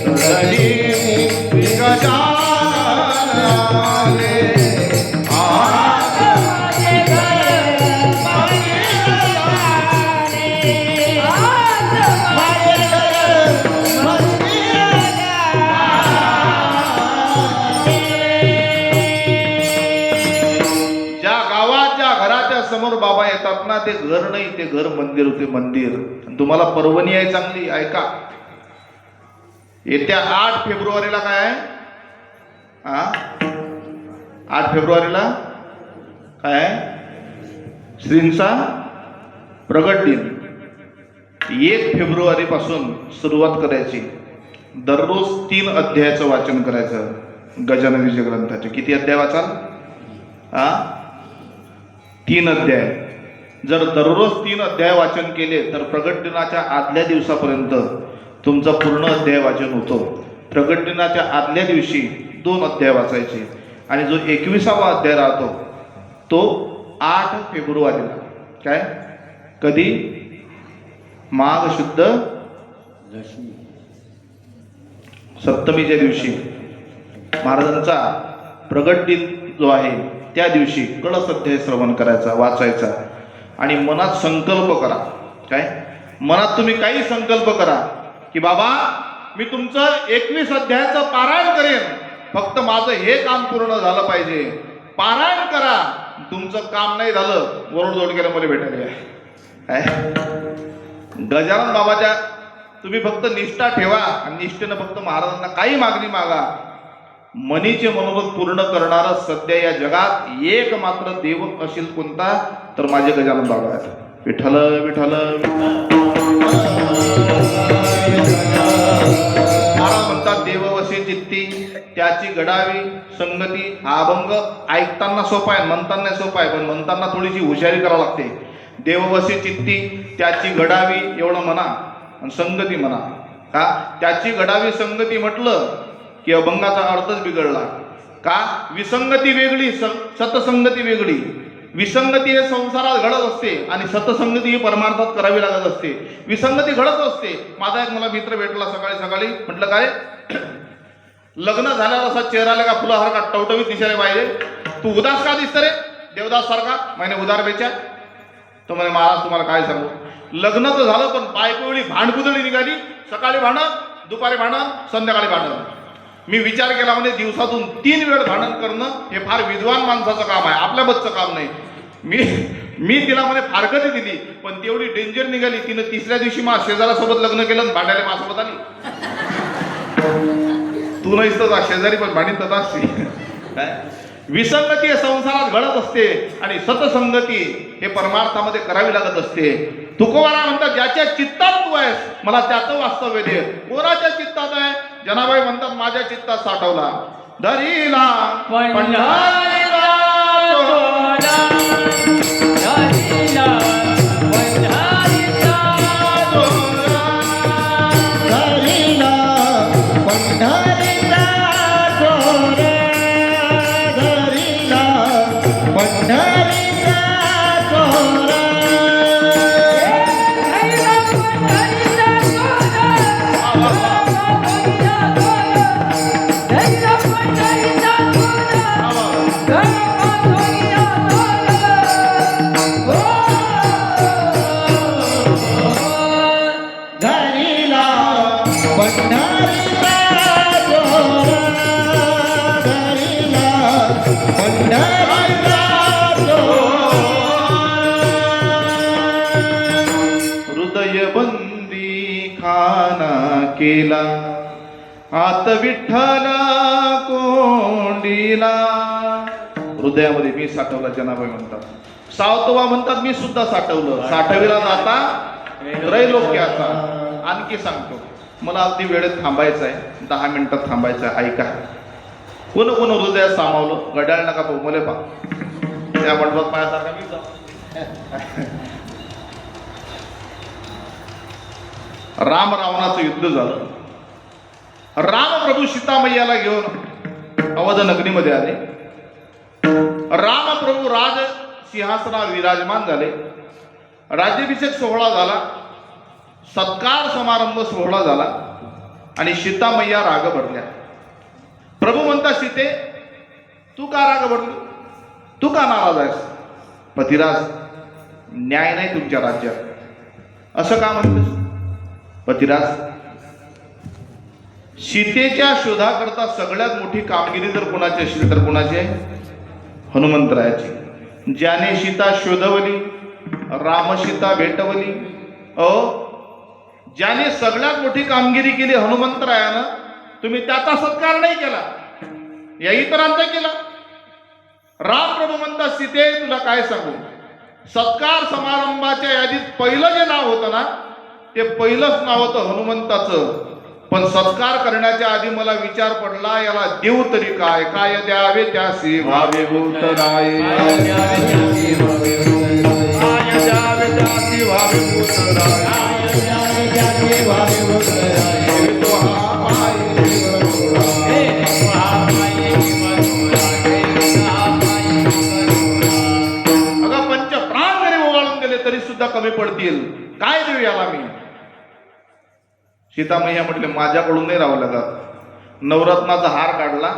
धरी श्री गजानन आले. आज माझे घर मंदिर आले. आज माझे घर मंदिर ज्या गावात ज्या घराच्या समोर बाबा येतात ना, ते घर नाही, ते घर मंदिर होते, मंदिर. आणि तुम्हाला पर्वणी आहे चांगली, ऐका. येत्या 8 फेब्रुवारीला काय आहे? 8 फेब्रुवारीला काय आहे? श्रींचा प्रगट दिन. 1 फेब्रुवारी पासून सुरुवात करायची. दररोज 3 अध्यायाचं वाचन करायचं गजानन विजय ग्रंथाचे. किती अध्याय वाचाल? 3 अध्याय. जर दररोज 3 अध्याय वाचन केले तर प्रगट दिनाच्या आदल्या दिवसापर्यंत तुमचं पूर्ण अध्याय वाचन होतो. प्रगट दिनाच्या आदल्या दिवशी 2 अध्याय वाचायचे आणि जो 21वा अध्याय राहतो तो 8 फेब्रुवारीला. काय कधी? माघ शुद्ध सप्तमीच्या दिवशी महाराजांचा प्रगट दिन जो आहे त्या दिवशी कळस अध्याय श्रवण करायचा, वाचायचा. आणि मनात संकल्प करा. काय मनात तुम्ही काही संकल्प करा की बाबा मी तुमचं 21 अध्यायाचं पारायण करेन, फक्त माझं हे काम पूर्ण झालं पाहिजे. पारायण करा. तुमचं काम नाही झालं, वरोडजोड केलं मला भेटायला या. गजानन बाबाच्या तुम्ही फक्त निष्ठा ठेवा आणि निष्ठेनं फक्त महाराजांना काही मागणी मागा. मनीचे मनोरथ पूर्ण करणारा सध्या या जगात एक मात्र देव असेल कोणता, तर माझे गजानन बाबा आहेत. विठ्ठल विठ्ठल महाराज म्हणतात देववशी चित्ती त्याची घडावी संगती. हा अभंग ऐकताना सोपा आहे, म्हणताना सोपा आहे, पण म्हणताना थोडीशी हुशारी करावी लागते. देववशी चित्ती त्याची घडावी एवढं म्हणा आणि संगती म्हणा. का त्याची घडावी संगती म्हटलं की अभंगाचा अर्थच बिघडला. का विसंगती वेगळी, सतसंगती वेगळी. विसंगती हे संसारात घडत असते आणि सतसंगती ही परमार्थात करावी लागत असते. विसंगती घडत असते. माझा एक मला मित्र भेटला सकाळी सकाळी. म्हटलं काय लग्न झाल्यावर असा चेहऱ्याला का फुलासारखा टवटवीत दिसायला पाहिजे, तू उदास का दिसत रे देवदास सारखा? मैंने उदार बेचा. तो म्हणे महाराज तुम्हाला काय सांगू, लग्न तर झालं पण बायको वेळी भांडकुदळी निघाली. सकाळी भांडण, दुपारी भांडण, संध्याकाळी भांडण. मी विचार केला म्हणजे दिवसातून 3 वेळ भांडण करणं हे फार विद्वान माणसाचं काम आहे, आपल्या बच्चं काम नाही. मी तिला म्हणे फारकती दिली, पण ती एवढी डेंजर निघाली. तिनं 3ऱ्या दिवशी मा शेजारासोबत लग्न केलं आणि भांडायला माझ्यासोबत आली. तू नाहीस तर शेजारी पण भांडीत असते. काय विसंगती हे संसारात घडत असते आणि सतसंगती हे परमार्थामध्ये करावी लागत असते. तुकोबारा म्हणतात ज्याच्या चित्तात तू आहेस मला त्याचं वास्तव्य दे. कोणाच्या चित्तात आहे? जनाबाई म्हणतात माझ्या चित्तात साठवला. धरीला पंढरीला धरीला पंढरीचा धरीला पंढरीचा डोरा. धरीला पंढरीचा डोरा. धरीला पंढरीचा डोरा. धरीला पंढरीचा डोरा. हृदय बंदी खाना केला आत विठ्ठला कोंडीला. हृदयामध्ये मी साठवला जनाबाई म्हणतात. सावतवा म्हणतात मी सुद्धा साठवलं. साठविला जाता त्रैलोक्याचा. आणखी सांगतो, मला अगदी वेळेत थांबायचं आहे, 10 मिनिटात थांबायचं आहे. ऐका कोण कोण हृदयात सामावलं घड्याळ नका पाहू मले पा त्या मंडपात पायासारखा मी जा. राम रावणाचं युद्ध झालं. राम प्रभू सीतामय्याला घेऊन अवध नगरीमध्ये आले. राम प्रभू राज सिंहासनावर विराजमान झाले. राज्याभिषेक सोहळा झाला. सत्कार समारंभ सोहळा झाला आणि सीतामय्या राग भरल्या. प्रभू म्हणतात, सीते तू का राग भरली, तू का नाराज आहेस? पतिराज, न्याय नाही तुमच्या राज्यात. असं का म्हणतेस? पतिराज, सीतेच्या शोधाकरता सगळ्यात मोठी कामगिरी जर कोणाची असेल तर कोणाची आहे? हनुमंतरायाची. ज्याने सीता शोधवली, रामसीता भेटवली. ज्याने सगळ्यात मोठी कामगिरी केली हनुमंतरायानं, तुम्ही त्याचा सत्कार नाही केला, या इतरांचा केला. राम प्रभू म्हणतात, सीते तुला काय सांगू, सत्कार समारंभाच्या यादीत पहिलं जे नाव होतं ना, ते पहिलंच नाव होतं हनुमंताचं. पण सत्कार करण्याच्या आधी मला विचार पडला, याला देव तरी काय, काय द्यावे त्यासी व्हावे भूतराय, काय द्यावे त्यासी व्हावे भूतराय. अगं पंच प्राण जरी ओवाळून गेले तरी सुद्धा कमी पडतील, काय देऊ याला मी? सीतामय्या म्हटले, माझ्याकडून नाही राहू लागत. नवरत्नाचा हार काढला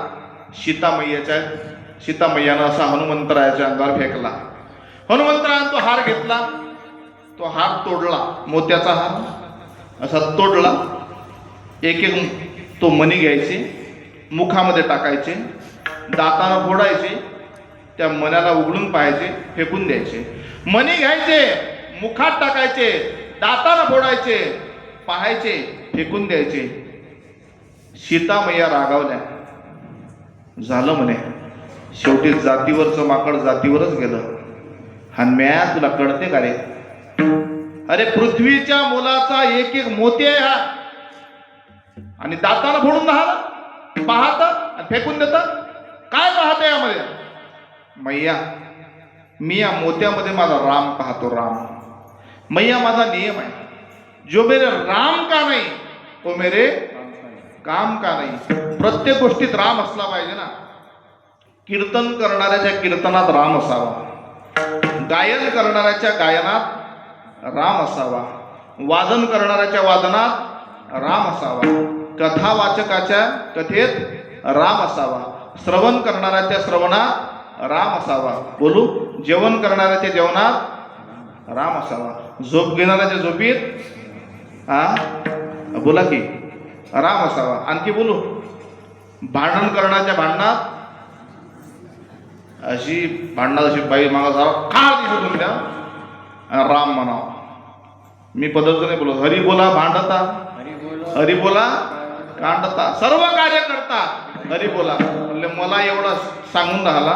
सीतामय्यानं असा हनुमंतरायाच्या अंगावर फेकला. हनुमंतरायानं तो हार घेतला, तो हार तोडला, मोत्याचा हार असा तोडला. एक एक तो मणी घ्यायचे, मुखामध्ये टाकायचे, दातानं फोडायचे, त्या मण्याला उघडून पाहायचे, फेकून द्यायचे. मणी घ्यायचे, मुखात टाकायचे, दातानं फोडायचे, पाहायचे, फेकून द्यायचे. सीतामय्या रागावल्या. झालं म्हणे, शेवटी जातीवरचं माकड जातीवरच गेलं. हनुम्या तुला कळते का रे? अरे पृथ्वीच्या मुलाचा एक एक मोती आहे हा, आणि दाताला फोडून राहिला, पाहत आणि फेकून देत. काय पाहते यामध्ये? मैया, मी या मोत्यामध्ये माझा राम पाहतो. राम मैया, माझा नियम आहे, जो मेरे राम का नहीं तो मेरे काम का नहीं. प्रत्येक गोष्टीत राम असला पाहिजे ना. कीर्तन करणाऱ्याच्या कीर्तनात राम असावा, गायन करणाऱ्याच्या गायनात राम असावा, वादन करणाऱ्याच्या वादनात राम असावा, कथा वाचकाच्या कथेत राम असावा, श्रवण करणाऱ्याच्या श्रवणात राम असावा, बोलू जेवण करणाऱ्याच्या जेवणात राम असावा, झोप घेणाऱ्याच्या झोपीत बोला की राम असावा. आणखी बोलू, भांडण करण्याच्या भांडणात, अशी भांडणात अशी बाई मागा जावा खाळ दिसतो त्या राम म्हणावा. मी पदार्थ नाही बोलत, हरी बोला भांडता, हरी बोला कांडता, सर्व कार्य करता हरी बोला. म्हणजे मला एवढा सांगून राहिला,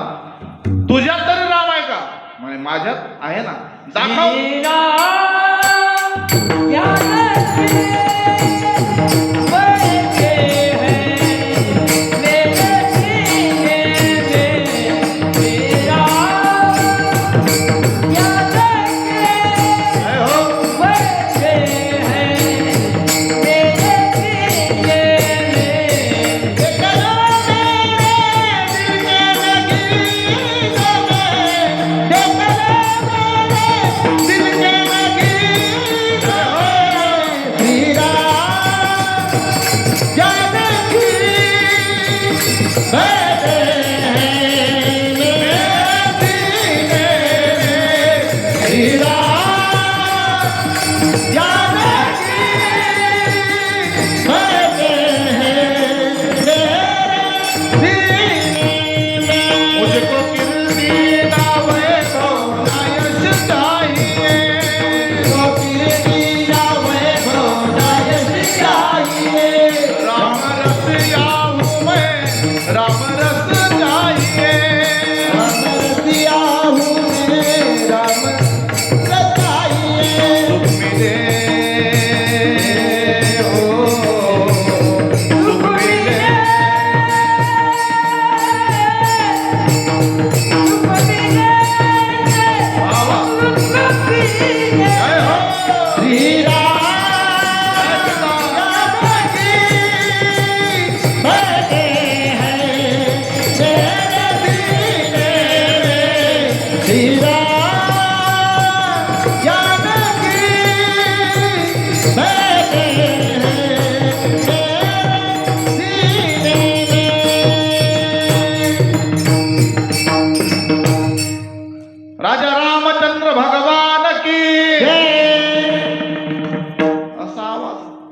तुझ्यात तरी राम आहे का? म्हणजे माझ्यात आहे ना, दाखव.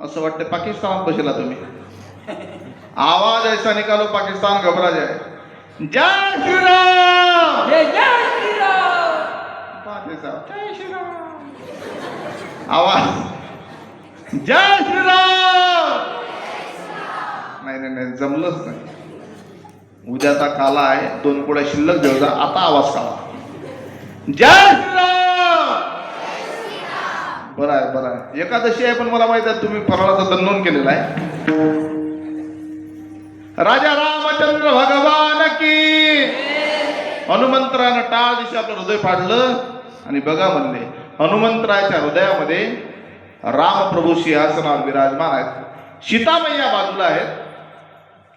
असं वाटतं पाकिस्तानात बसला तुम्ही. आवाज ऐसा निकालो पाकिस्तान घबरा जाए. जय श्रीराम. जय जय श्रीराम. पाहते साहेब, जय श्रीराम. आवाज जय श्रीराम. नाही नाही नाही, जमलंच नाही. उद्याचा काला आहे, 2 पोळ्या शिल्लक घेऊ जा. आता आवाज काढा. जय श्रीराम. बरं आहे बरं आहे. एकादशी आहे पण मला माहित आहे तुम्ही फराळाचा दंडोन केलेला आहे. राजा रामचंद्र भगवान की. हनुमंतरानं टाळ दिशी आपलं हृदय फाडलं आणि बघा म्हणले, हनुमंतराच्या हृदयामध्ये रामप्रभू सिंहासनावर विराजमान आहेत. सीतामैया बाजूला आहेत,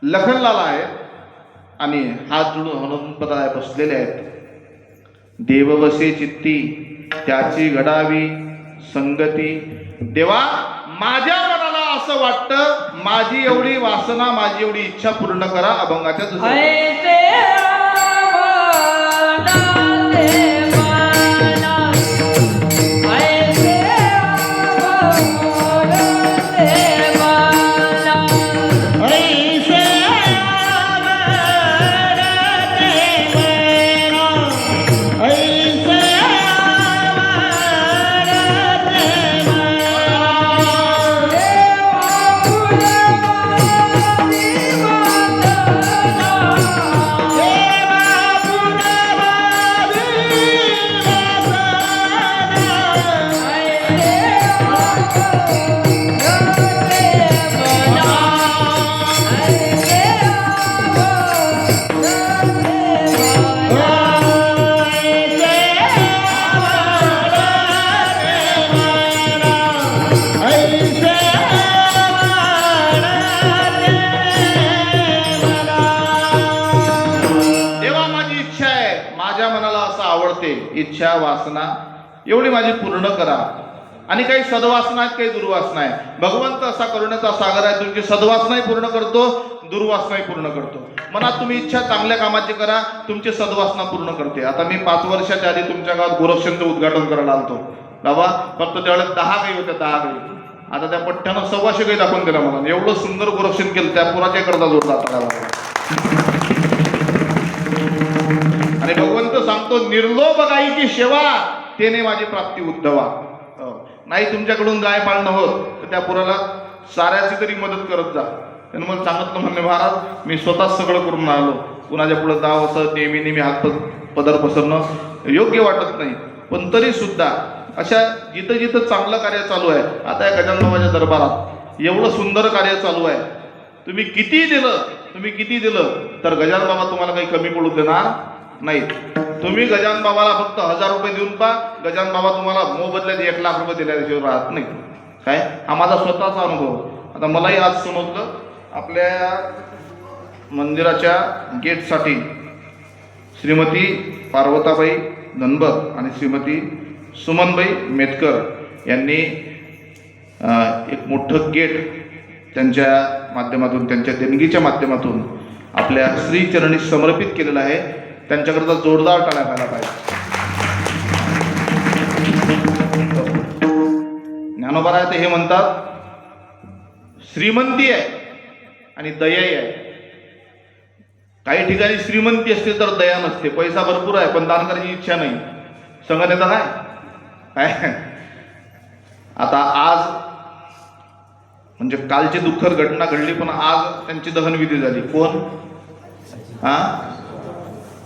लखनलाल आहेत आणि हात जोडून हनुमंतराय बसलेले आहेत. देव बसे चित्ती त्याची घडावी संगती. देवा, माझ्या मनाला असं वाटतं, माझी एवढी वासना, माझी एवढी इच्छा पूर्ण करा. अभंगाच्या दुसऱ्या ऐसे इच्छा वासना एवढी माझी पूर्ण करा. आणि काही सद्वासना आहेत, काही दुर्वासना आहे. भगवंत असा करुण्याचा सागर आहे, तुमची सद्वासनाही पूर्ण करतो, दुर्वासनाही पूर्ण करतो. मनात तुम्ही इच्छा चांगल्या कामाची करा, तुमची सद्वासना पूर्ण करते. आता मी 5 वर्षाच्या आधी तुमच्या गावात गोरक्षांचं उद्घाटन करायला आलतो बाबा, फक्त त्यावेळेस 10 गाई होत्या, 10 गाई. आता त्या पठ्ठ्यानं 1,200 गाई दाखवून दिला मला. एवढं सुंदर गोरक्षण केलं, त्या पुराच्या करता जोडला आता. आणि भगवंत सांगतो, निर्लोभ गायीची सेवा तेने माझी प्राप्ती उद्धवा. नाही तुमच्याकडून गाय पाळणं होत तर त्या पुराला साऱ्याची तरी मदत करत जा. त्यानं मला सांगितलं, म्हणले महाराज मी स्वतःच सगळं करून आलो, कुणाच्या पुढे जावं असं नेहमी हात पदर पसरणं योग्य वाटत नाही. पण तरी सुद्धा अशा जिथं जिथं चांगलं कार्य चालू आहे, आता या गजानन बाबाच्या दरबारात एवढं सुंदर कार्य चालू आहे, तुम्ही किती दिलं तर गजानन बाबा तुम्हाला काही कमी पडू देणार नाही. तुम्ही गजानन बाबाला फक्त 1000 रुपये देऊन पहा, गजानन बाबा तुम्हाला मोबदल्यात 1 लाख रुपये दिल्याशिवाय राहत नाही. काय हा माझा स्वतःचा अनुभव. आता मलाही आज समजलं, आपल्या मंदिराच्या गेटसाठी श्रीमती पार्वताबाई धनबर आणि श्रीमती सुमनबाई मेतकर यांनी एक मोठं गेट त्यांच्या माध्यमातून, त्यांच्या देणगीच्या माध्यमातून आपल्या श्रीचरणी समर्पित केलेलं आहे. त्यांच्याकरता जोरदार टाळ्या व्हायला पाहिजे. ज्ञानोबा राय हे म्हणतात, श्रीमंती आहे आणि दयाही आहे. काही ठिकाणी श्रीमंती असते तर दया नसते, पैसा भरपूर आहे पण दान करायची इच्छा नाही. संगत येतं काय. आता आज म्हणजे कालची दुःखद घटना घडली, पण आज त्यांची दहनविधी झाली. कोण?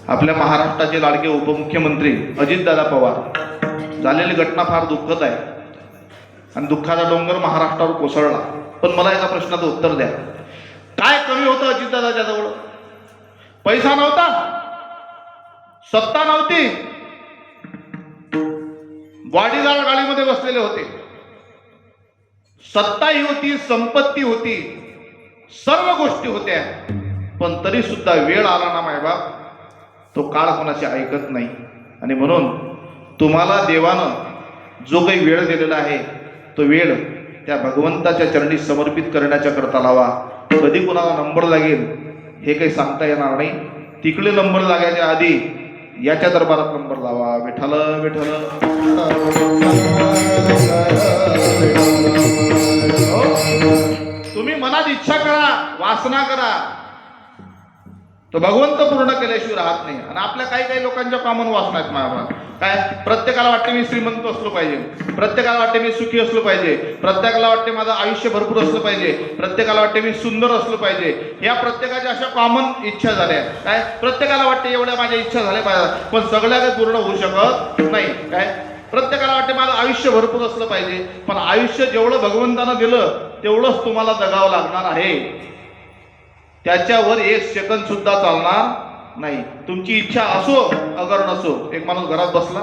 आपल्या महाराष्ट्राचे लाडके उपमुख्यमंत्री अजितदादा पवार. झालेली घटना फार दुःखद आहे आणि दुःखाचा डोंगर महाराष्ट्रावर कोसळला. पण मला एका प्रश्नाचं उत्तर द्या, काय कमी होतं अजितदादाच्या जवळ? पैसा नव्हता, सत्ता नव्हती, बॉडीगार्ड गाडीमध्ये बसलेले होते, सत्ताही होती, संपत्ती होती, सर्व गोष्टी होत्या. पण तरी सुद्धा वेळ आला ना मायबाप, तो काळ कोणाची ऐकत नाही. आणि म्हणून तुम्हाला देवानं जो काही वेळ दिलेला आहे तो वेळ त्या भगवंताच्या चरणी समर्पित करण्याच्या करता लावा. कधी कोणाला नंबर लागेल हे काही सांगता येणार नाही. तिकडे नंबर लागायच्या आधी याच्या दरबारात नंबर लावा. विठ्ठल विठ्ठल. इच्छा करा, वासना करा, तो भगवंत पूर्ण केल्याशिवाय राहत नाही. आणि आपल्या काही काही लोकांच्या कॉमन वासना आहेत महाराज. काय प्रत्येकाला वाटते मी श्रीमंत असलो पाहिजे, प्रत्येकाला वाटते मी सुखी असलो पाहिजे, प्रत्येकाला वाटते माझं आयुष्य भरपूर असलं पाहिजे, प्रत्येकाला वाटते मी सुंदर असलो पाहिजे. या प्रत्येकाच्या अशा कॉमन इच्छा झाल्या. काय प्रत्येकाला वाटते एवढ्या माझ्या इच्छा झाल्या पाहिजे, पण सगळ्या काही पूर्ण होऊ शकत नाही. काय प्रत्येकाला वाटते माझं आयुष्य भरपूर असलं पाहिजे, पण आयुष्य जेवढं भगवंतानं दिलं तेवढंच तुम्हाला जगावं लागणार आहे. त्याच्यावर एक सेकंद सुद्धा चालणार नाही. तुमची इच्छा असो अगर नसो. एक माणूस घरात बसला,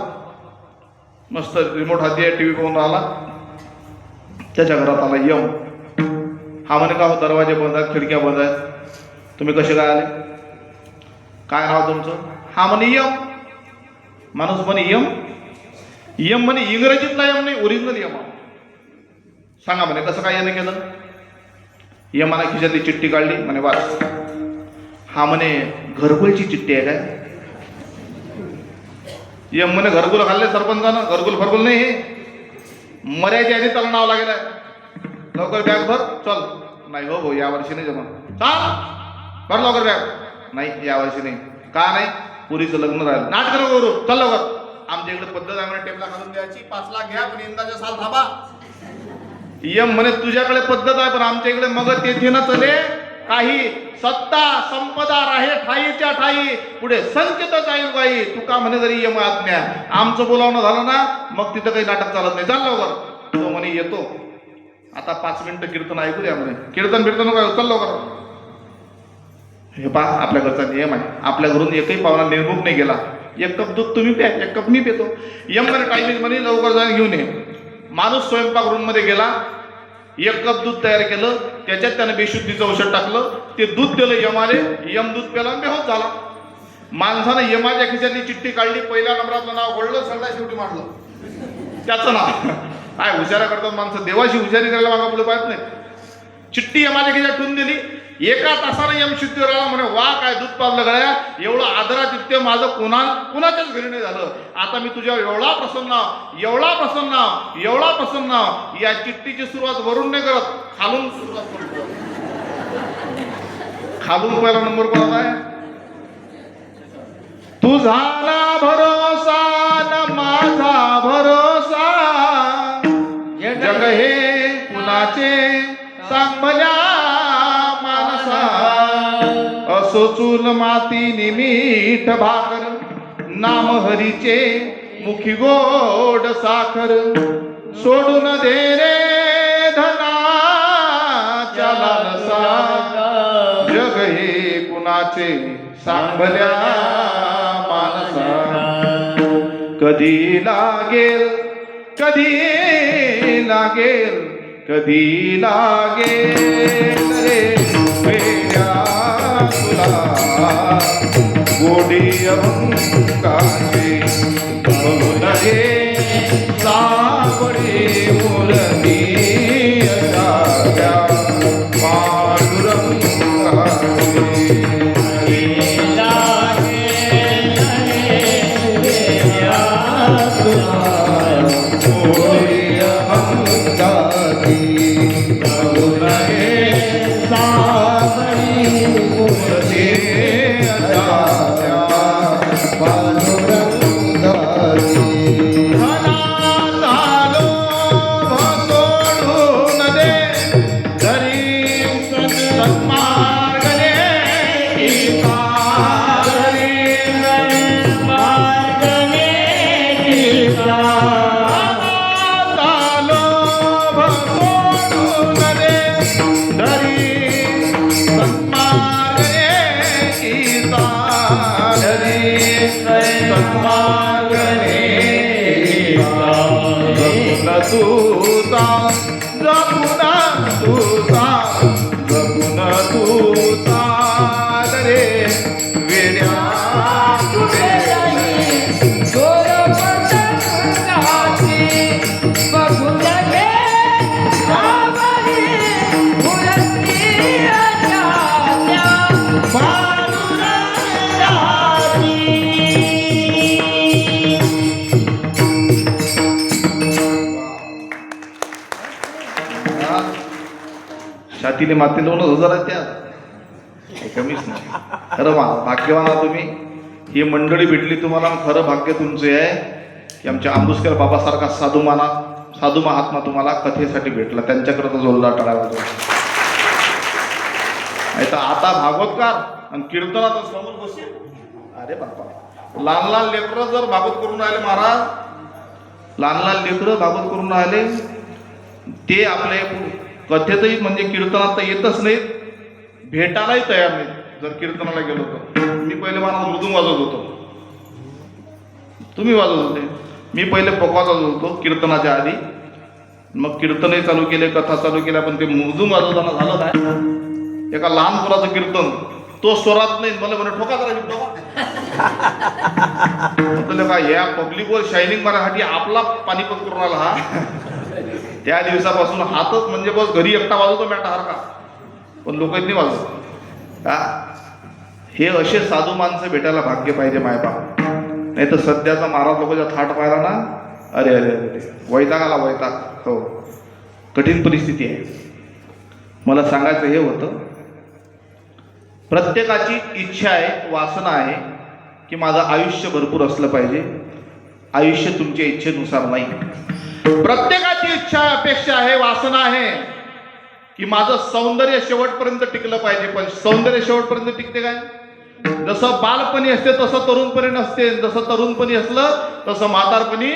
मस्त रिमोट हाती आहे, टीव्ही पाहून राहिला, त्याच्या घरात आला यम. हा म्हणे का हो दरवाजे बंद आहेत, खिडक्या बंद आहेत, तुम्ही कसे काय आले, काय नाव तुमचं? हा म्हणे यम. माणूस म्हणे यम, यम म्हणे इंग्रजीतला यम नाही, ओरिजिनल यम. सांगा म्हणे कसं काय याने केलं? यमाना खिशातली चिठ्ठी काढली, म्हणे वाच. हा म्हणे घरकुलची चिठ्ठी आहे काय? यम म्हणे घरकुल खाल्ले सरपंचानं, घरकुल फरकुल नाही, हे मर्यादेच्या आधी त्याला नाव लागेल आहे. लवकर बॅग भर, चल. नाही हो भाऊ, यावर्षी नाही जमा. चाल भर लवकर बॅग. नाही यावर्षी नाही. का नाही? पुरीचं लग्न राहिलं. नाटक नको करू, चल लवकर. आमच्या इकडे पद्धत आहे म्हणे टेबला घालून द्यायची, 5 लाख घ्या पण यंदाच्या साल थांबा. यम म्हणे तुझ्याकडे पद्धत आहे, पण आमच्या इकडे मग तेथे न चले काही. सत्ता संपदा राहे ठाईच्या ठाई, पुढे संचित जाईल बाई. तुका म्हणे जरी यम आज्ञा. आमचं बोलावणं झालं ना मग तिथं काही नाटक चालत नाही. चाल लवकर. तो म्हणे येतो. आता 5 मिनिटं कीर्तन ऐकू द्या म्हणे. कीर्तन नको, चल लवकर. हे पहा आपल्या घरचा नियम आहे, आपल्या घरून एकही पाहुणा निर्मुख नाही गेला. 1 कप दूध तुम्ही प्या, 1 कप मी पितो. यम म्हणे टायमिंग म्हणे लवकर जाऊन घेऊन ये. माणूस स्वयंपाक रूम मध्ये गेला, 1 कप दूध तयार केलं, त्याच्यात त्यानं बेशुद्धीचं औषध टाकलं, ते दूध दिलं यमाले. यम दूध प्याला बेहोश झाला. माणसानं यमाच्या खिशातली चिठ्ठी काढली, पहिल्या नंबरातलं नाव घोळलं, सगळ्या शेवटी मांडलं त्याचं नाव. काय हुशारा करतात माणसं, देवाशी हुशारी करायला मागा पुढे पाहत नाही. चिठ्ठी यमाच्या खिशात ठेवून दिली. 1 तासानं यम शुद्धीवर आला. म्हणे वा काय दूध पाजलं गळ्या, एवढं आदरातिथ्य माझं कुणाच्याच घरी नाही झालं. आता मी तुझ्यावर एवढा प्रसन्न, एवढा प्रसन्न, एवढा प्रसन्न. या चिठ्ठीची सुरुवात वरून नाही करत, खालून सुरुवात करतो. खालून पहिला नंबर कोणाचा आहे? तुझा ना भरोसा न माझा भरोसा, जग हे कुणाचे सांभल्या मानसा. असो चूल माती मीठ भाकर, नाम हरीचे मुखी गोड साखर. सोडून दे रे धनाच्या लालसा, जग हे कुणाचे सांभल्या मानसा. कधी लागेल, कधी लागेल, कधी लागेल रे वेड्या तुला गोडी अंकाचे. बघून घे सावळी मुलगी असाव्या पांडुरंगाचे. तुझा जगुना तुझा, जगुना तुझा रे वेड्या तुझे. छातीले माती लावूनच हजार आहेत त्या काही कमीच नाही. खरं भाग्यवान आहात तुम्ही. ही मंडळी भेटली तुम्हाला. खरं भाग्य तुमचे आहे की आमच्या आंबुसकर बाबासारखा साधू महात्मा तुम्हाला कथेसाठी भेटला. त्यांच्याकडे तर जोरदार टाळा वाजवा. नाही तर आता भागवतकार आणि कीर्तनात समोर बसेल. अरे बापा, लहान लहान लेकरं जर भागवत करून राहिले महाराज, लहान लहान लेकरं भागवत करून राहिले, ते आपले कथेतही म्हणजे कीर्तनात तर येतच नाहीत, भेटायलाही तयार नाहीत. जर कीर्तनाला गेलो तर मी पहिले मला मृदुंग वाजवत होतो, तुम्ही वाजवत होते, मी पहिले पकवाज वाजवत होतो कीर्तनाच्या आधी. मग कीर्तनही चालू केले, कथा चालू केल्या, पण ते मृदुंग वाजवताना झालं काय, एका लहान मुलाचं कीर्तन तो स्वरात नाही, मला म्हणे ठोका जरा म्हटलं काय या पब्लिकवर शायनिंग मारण्यासाठी आपला पाणीपत करून आला हा. त्या दिवसापासून हातच म्हणजे बस घरी एकटा वाजवतो मॅटासारखा, पण लोक नाही वाजवत का. हे असे साधू माणसं भेटायला भाग्य पाहिजे मायबाप. नाही तर सध्याचा महाराज लोकांचा थाट पाहिला ना, अरे अरे अरे वैताग आला वैताग. हो, कठीण परिस्थिती आहे. मला सांगायचं हे होतं, प्रत्येकाची इच्छा आहे, वासना आहे की माझं आयुष्य भरपूर असलं पाहिजे. आयुष्य तुमच्या इच्छेनुसार नाही. प्रत्येकाची इच्छा, अपेक्षा आहे, वासना आहे की माझं सौंदर्य शेवटपर्यंत टिकलं पाहिजे. पण सौंदर्य शेवटपर्यंत टिकते काय? जसं बालपणी असते तसं तरुणपणी नसते, जसं तरुणपणी असलं तसं म्हातारपणी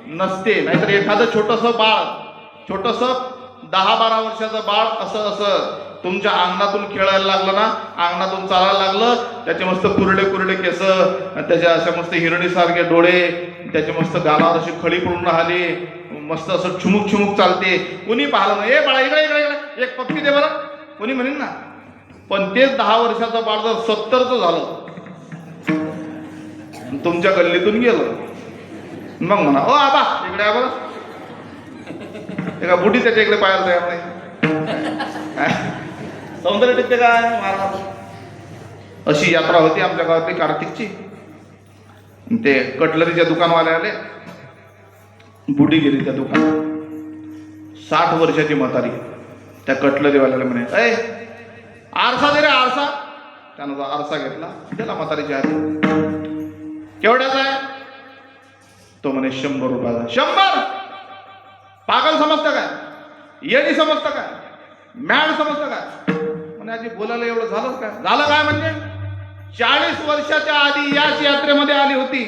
नसते. नाहीतर एखादं छोटंसं बाळ, छोटंसं 10-12 वर्षाचं बाळ असं तुमच्या अंगणातून खेळायला लागलं ना, अंगणातून चालायला लागलं, त्याचे मस्त कुरडे केस, त्याच्या अशा मस्त हिरणीसारखे डोळे, त्याचे मस्त गालावर अशी खळी पडून राहिली, मस्त असं छुमुक चालते. कोणी पाहिलं नाही, ए बाळा इकडे इकडे इकडे एक पप्पी दे बरं, कोणी म्हणेन ना. पण तेच 10 वर्षाचं बाळ जर 70चं झालं, तुमच्या गल्लीतून गेलं, मग म्हणा ओ आबा इकडे या बरं. एका बुढी त्याच्या इकडे पाहायला तयार नाही. सौंदर्य टिकते काय महाराज. अशी यात्रा होती आमच्या गावातली कार्तिकची. ते कटलरीच्या दुकानवाले आले, बुढी गेली त्या दुकानात, 60 वर्षाची म्हातारी. त्या कटलरीवाल्याला म्हणे, अय आरसा दे रे आरसा. त्यानं जो आरसा घेतला, गेला म्हातारीच्या हाती. केवढ्याचा आहे तो? म्हणे 100 रुपयाचा. 100? पागल समजतं काय, येडी समजतं काय, मॅड समजतं काय? म्हणे आजी बोलायला एवढं झालं काय? झालं काय म्हणजे 40 वर्षाच्या आधी याच यात्रेमध्ये आली होती,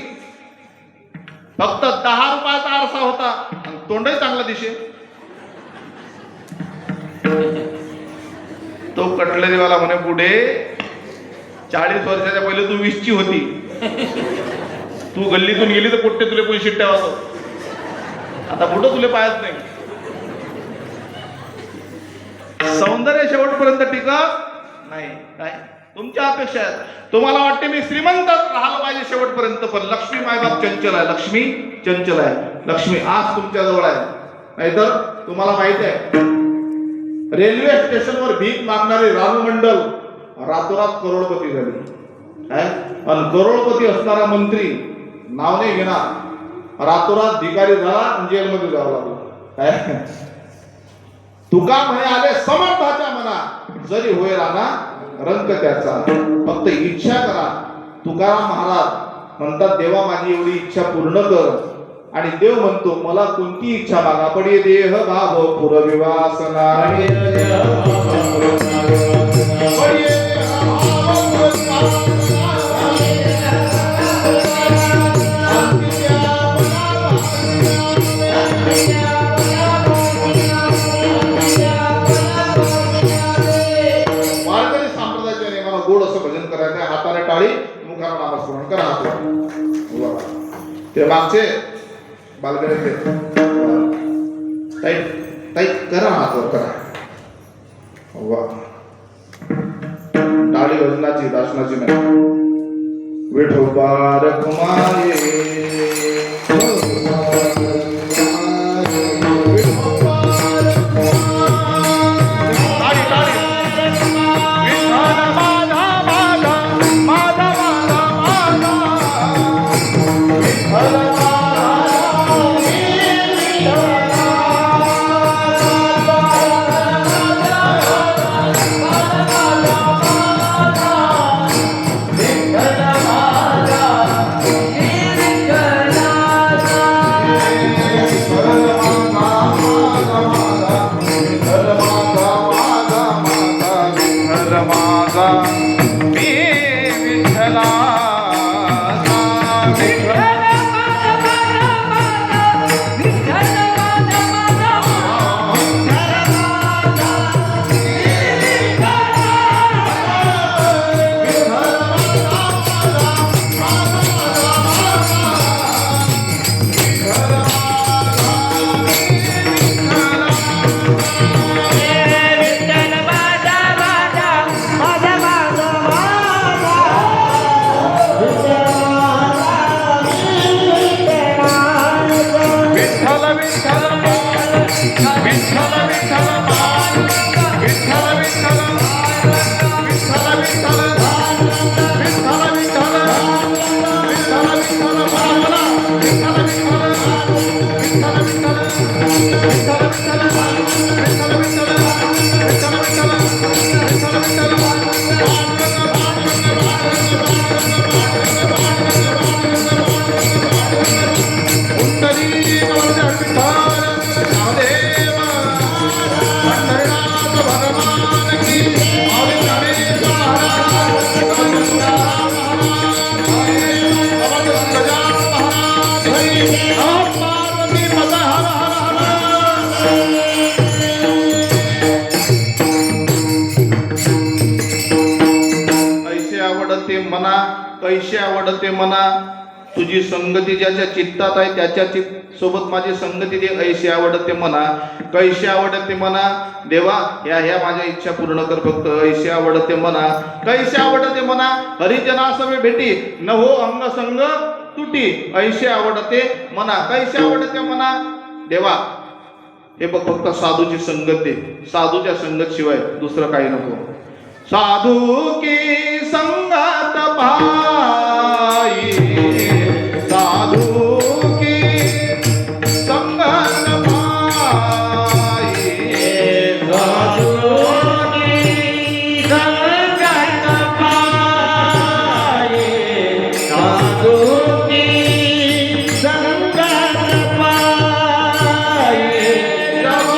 फक्त 10 रुपयाचा आरसा होता आणि तोंडही चांगला दिसे. तो कटलरीवाला म्हणे, पुढे 40 वर्षाच्या पहिले तू 20ची होती, तू गल्लीतून गेली तर कुठे तुले कोणी शिट्ट्या होतो, आता कुठं तुले पाहत नाही. सौंदर्य शेवटपर्यंत टिकत नाही. काय तुमच्या अपेक्षा आहेत? तुम्हाला वाटते मी श्रीमंत राहिलं पाहिजे शेवटपर्यंत, पण लक्ष्मी मायबाप चंचल आहे, लक्ष्मी चंचल आहे. लक्ष्मी आज तुमच्या जवळ आहे, नाहीतर तुम्हाला माहिती आहे रेल्वे स्टेशनवर भीक मागणारे रानू मंडल रातोरात करोडपती झाली. आणि करोडपती असणारा मंत्री नाव नाही घेणार, रातोरात भिकारी झाला आणि जेलमध्ये जावं लागलं. काय तुका म्हणे आले समर्थाच्या मना, जरी होय राणा रंग त्याचा. फक्त इच्छा करा. तुकाराम महाराज म्हणतात, देवा माझी एवढी इच्छा पूर्ण कर. आणि देव म्हणतो, मला कोणती इच्छा मागा, पडे देह भाव पुरविवासना. गोड असं भजन करायचं, हाताने टाळी, मुखाला नामस्मरण करा. हात ते मागचे बालगडे करा, हातवर करा. वा, टाळी भजनाची, दासनाची नाही. विठोबा रखुमाये दास भगवान की और गणेश महाराज गजानन महाराज हरी नमः पार्वती पता ऐसे आवडते मना कैसे आवडते मना तुझी संगती ज्याच्या चित्तात आहे त्याच्या सोबत माझी संगती दे ऐशी आवडते मना कैशी आवडते मना देवा ह्या माझ्या इच्छा पूर्ण कर फक्त ऐशी आवडते मना कैशी आवडते मना हरिजनासवे भेटी न हो अंग संग तुटी ऐशी आवडते मना कैशी आवडते मना देवा हे बघ फक्त साधूची संगत दे साधूच्या संगत शिवाय दुसरं काही नको साधू की संगत पाई साधू की संगत पाई साधू की संगत पाई साधू की संगत पाई जब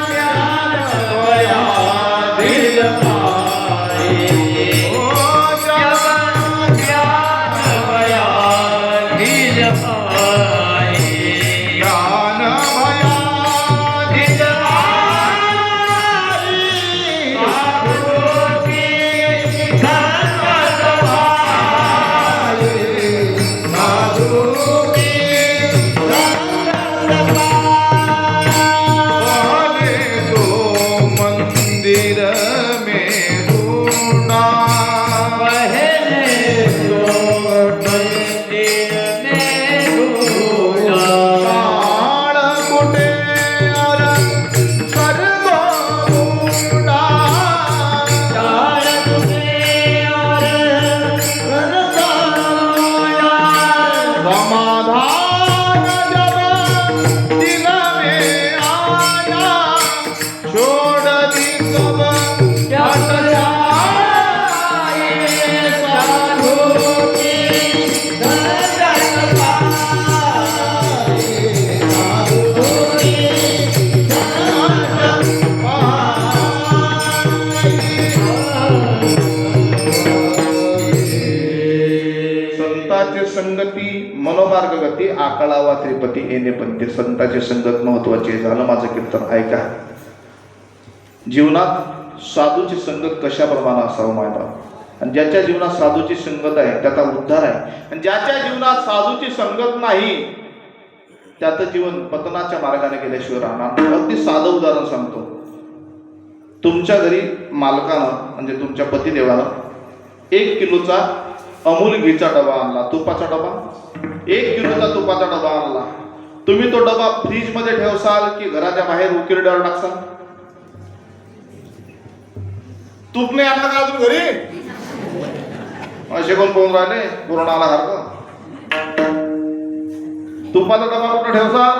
ज्ञान होया दिल संगती मनोमार्ग गती आकळावा त्रिपती येणे पंते संताची संगत महत्वाची झालं माझं कीर्तन ऐका जीवनात साधूची संगत कशाप्रमाणे असावं माहिती आणि ज्याच्या जीवनात साधूची संगत आहे त्याचा उद्धार आहे आणि ज्याच्या जीवनात साधूची संगत नाही त्याचं जीवन पतनाच्या मार्गाने गेल्याशिवाय राहणार. अगदी साधं उदाहरण सांगतो. तुमच्या घरी मालकानं म्हणजे तुमच्या पतिदेवानं 1 किलोचा अमूल घीचा डबा आणला, तुपाचा डबा 1 किलोचा तुपाचा डबा आणला. तुम्ही तो डबा फ्रीज मध्ये ठेवसाल की घराच्या बाहेर उकिरड्यावर टाकसाल? तूप नाही आणलं का तुम्ही घरी? असे कोण पाहून राहिले कोरोनाला सारखं? तुपाचा डबा कुठं ठेवसाल?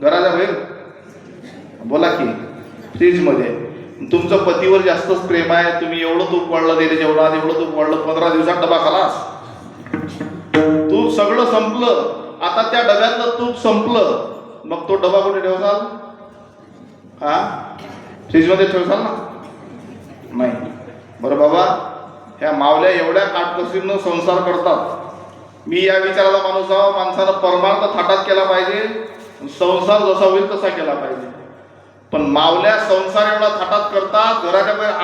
घराच्या बाहेर? बोला की फ्रीज मध्ये. तुमचं पतीवर जास्तच प्रेम आहे, तुम्ही एवढं तूप वाढलं दिले जेवढा एवढं तूप वाढलं, 15 दिवसात डबा खलास. तूप सगळं संपलं, आता त्या डब्यातलं तूप संपलं, मग तो डबा कुठे ठेवसाल? फ्रीज मध्ये ठेवसाल ना? नाही. बरं बाबा, ह्या मावल्या एवढ्या काटकसरीनं संसार करतात. मी या विचाराचा माणूस आहो, माणसानं परमार्थ थाटात केला पाहिजे, संसार जसा होईल तसा केला पाहिजे. पण मावल्या संसार एवढा थाटात करतात, घराच्या बाहेर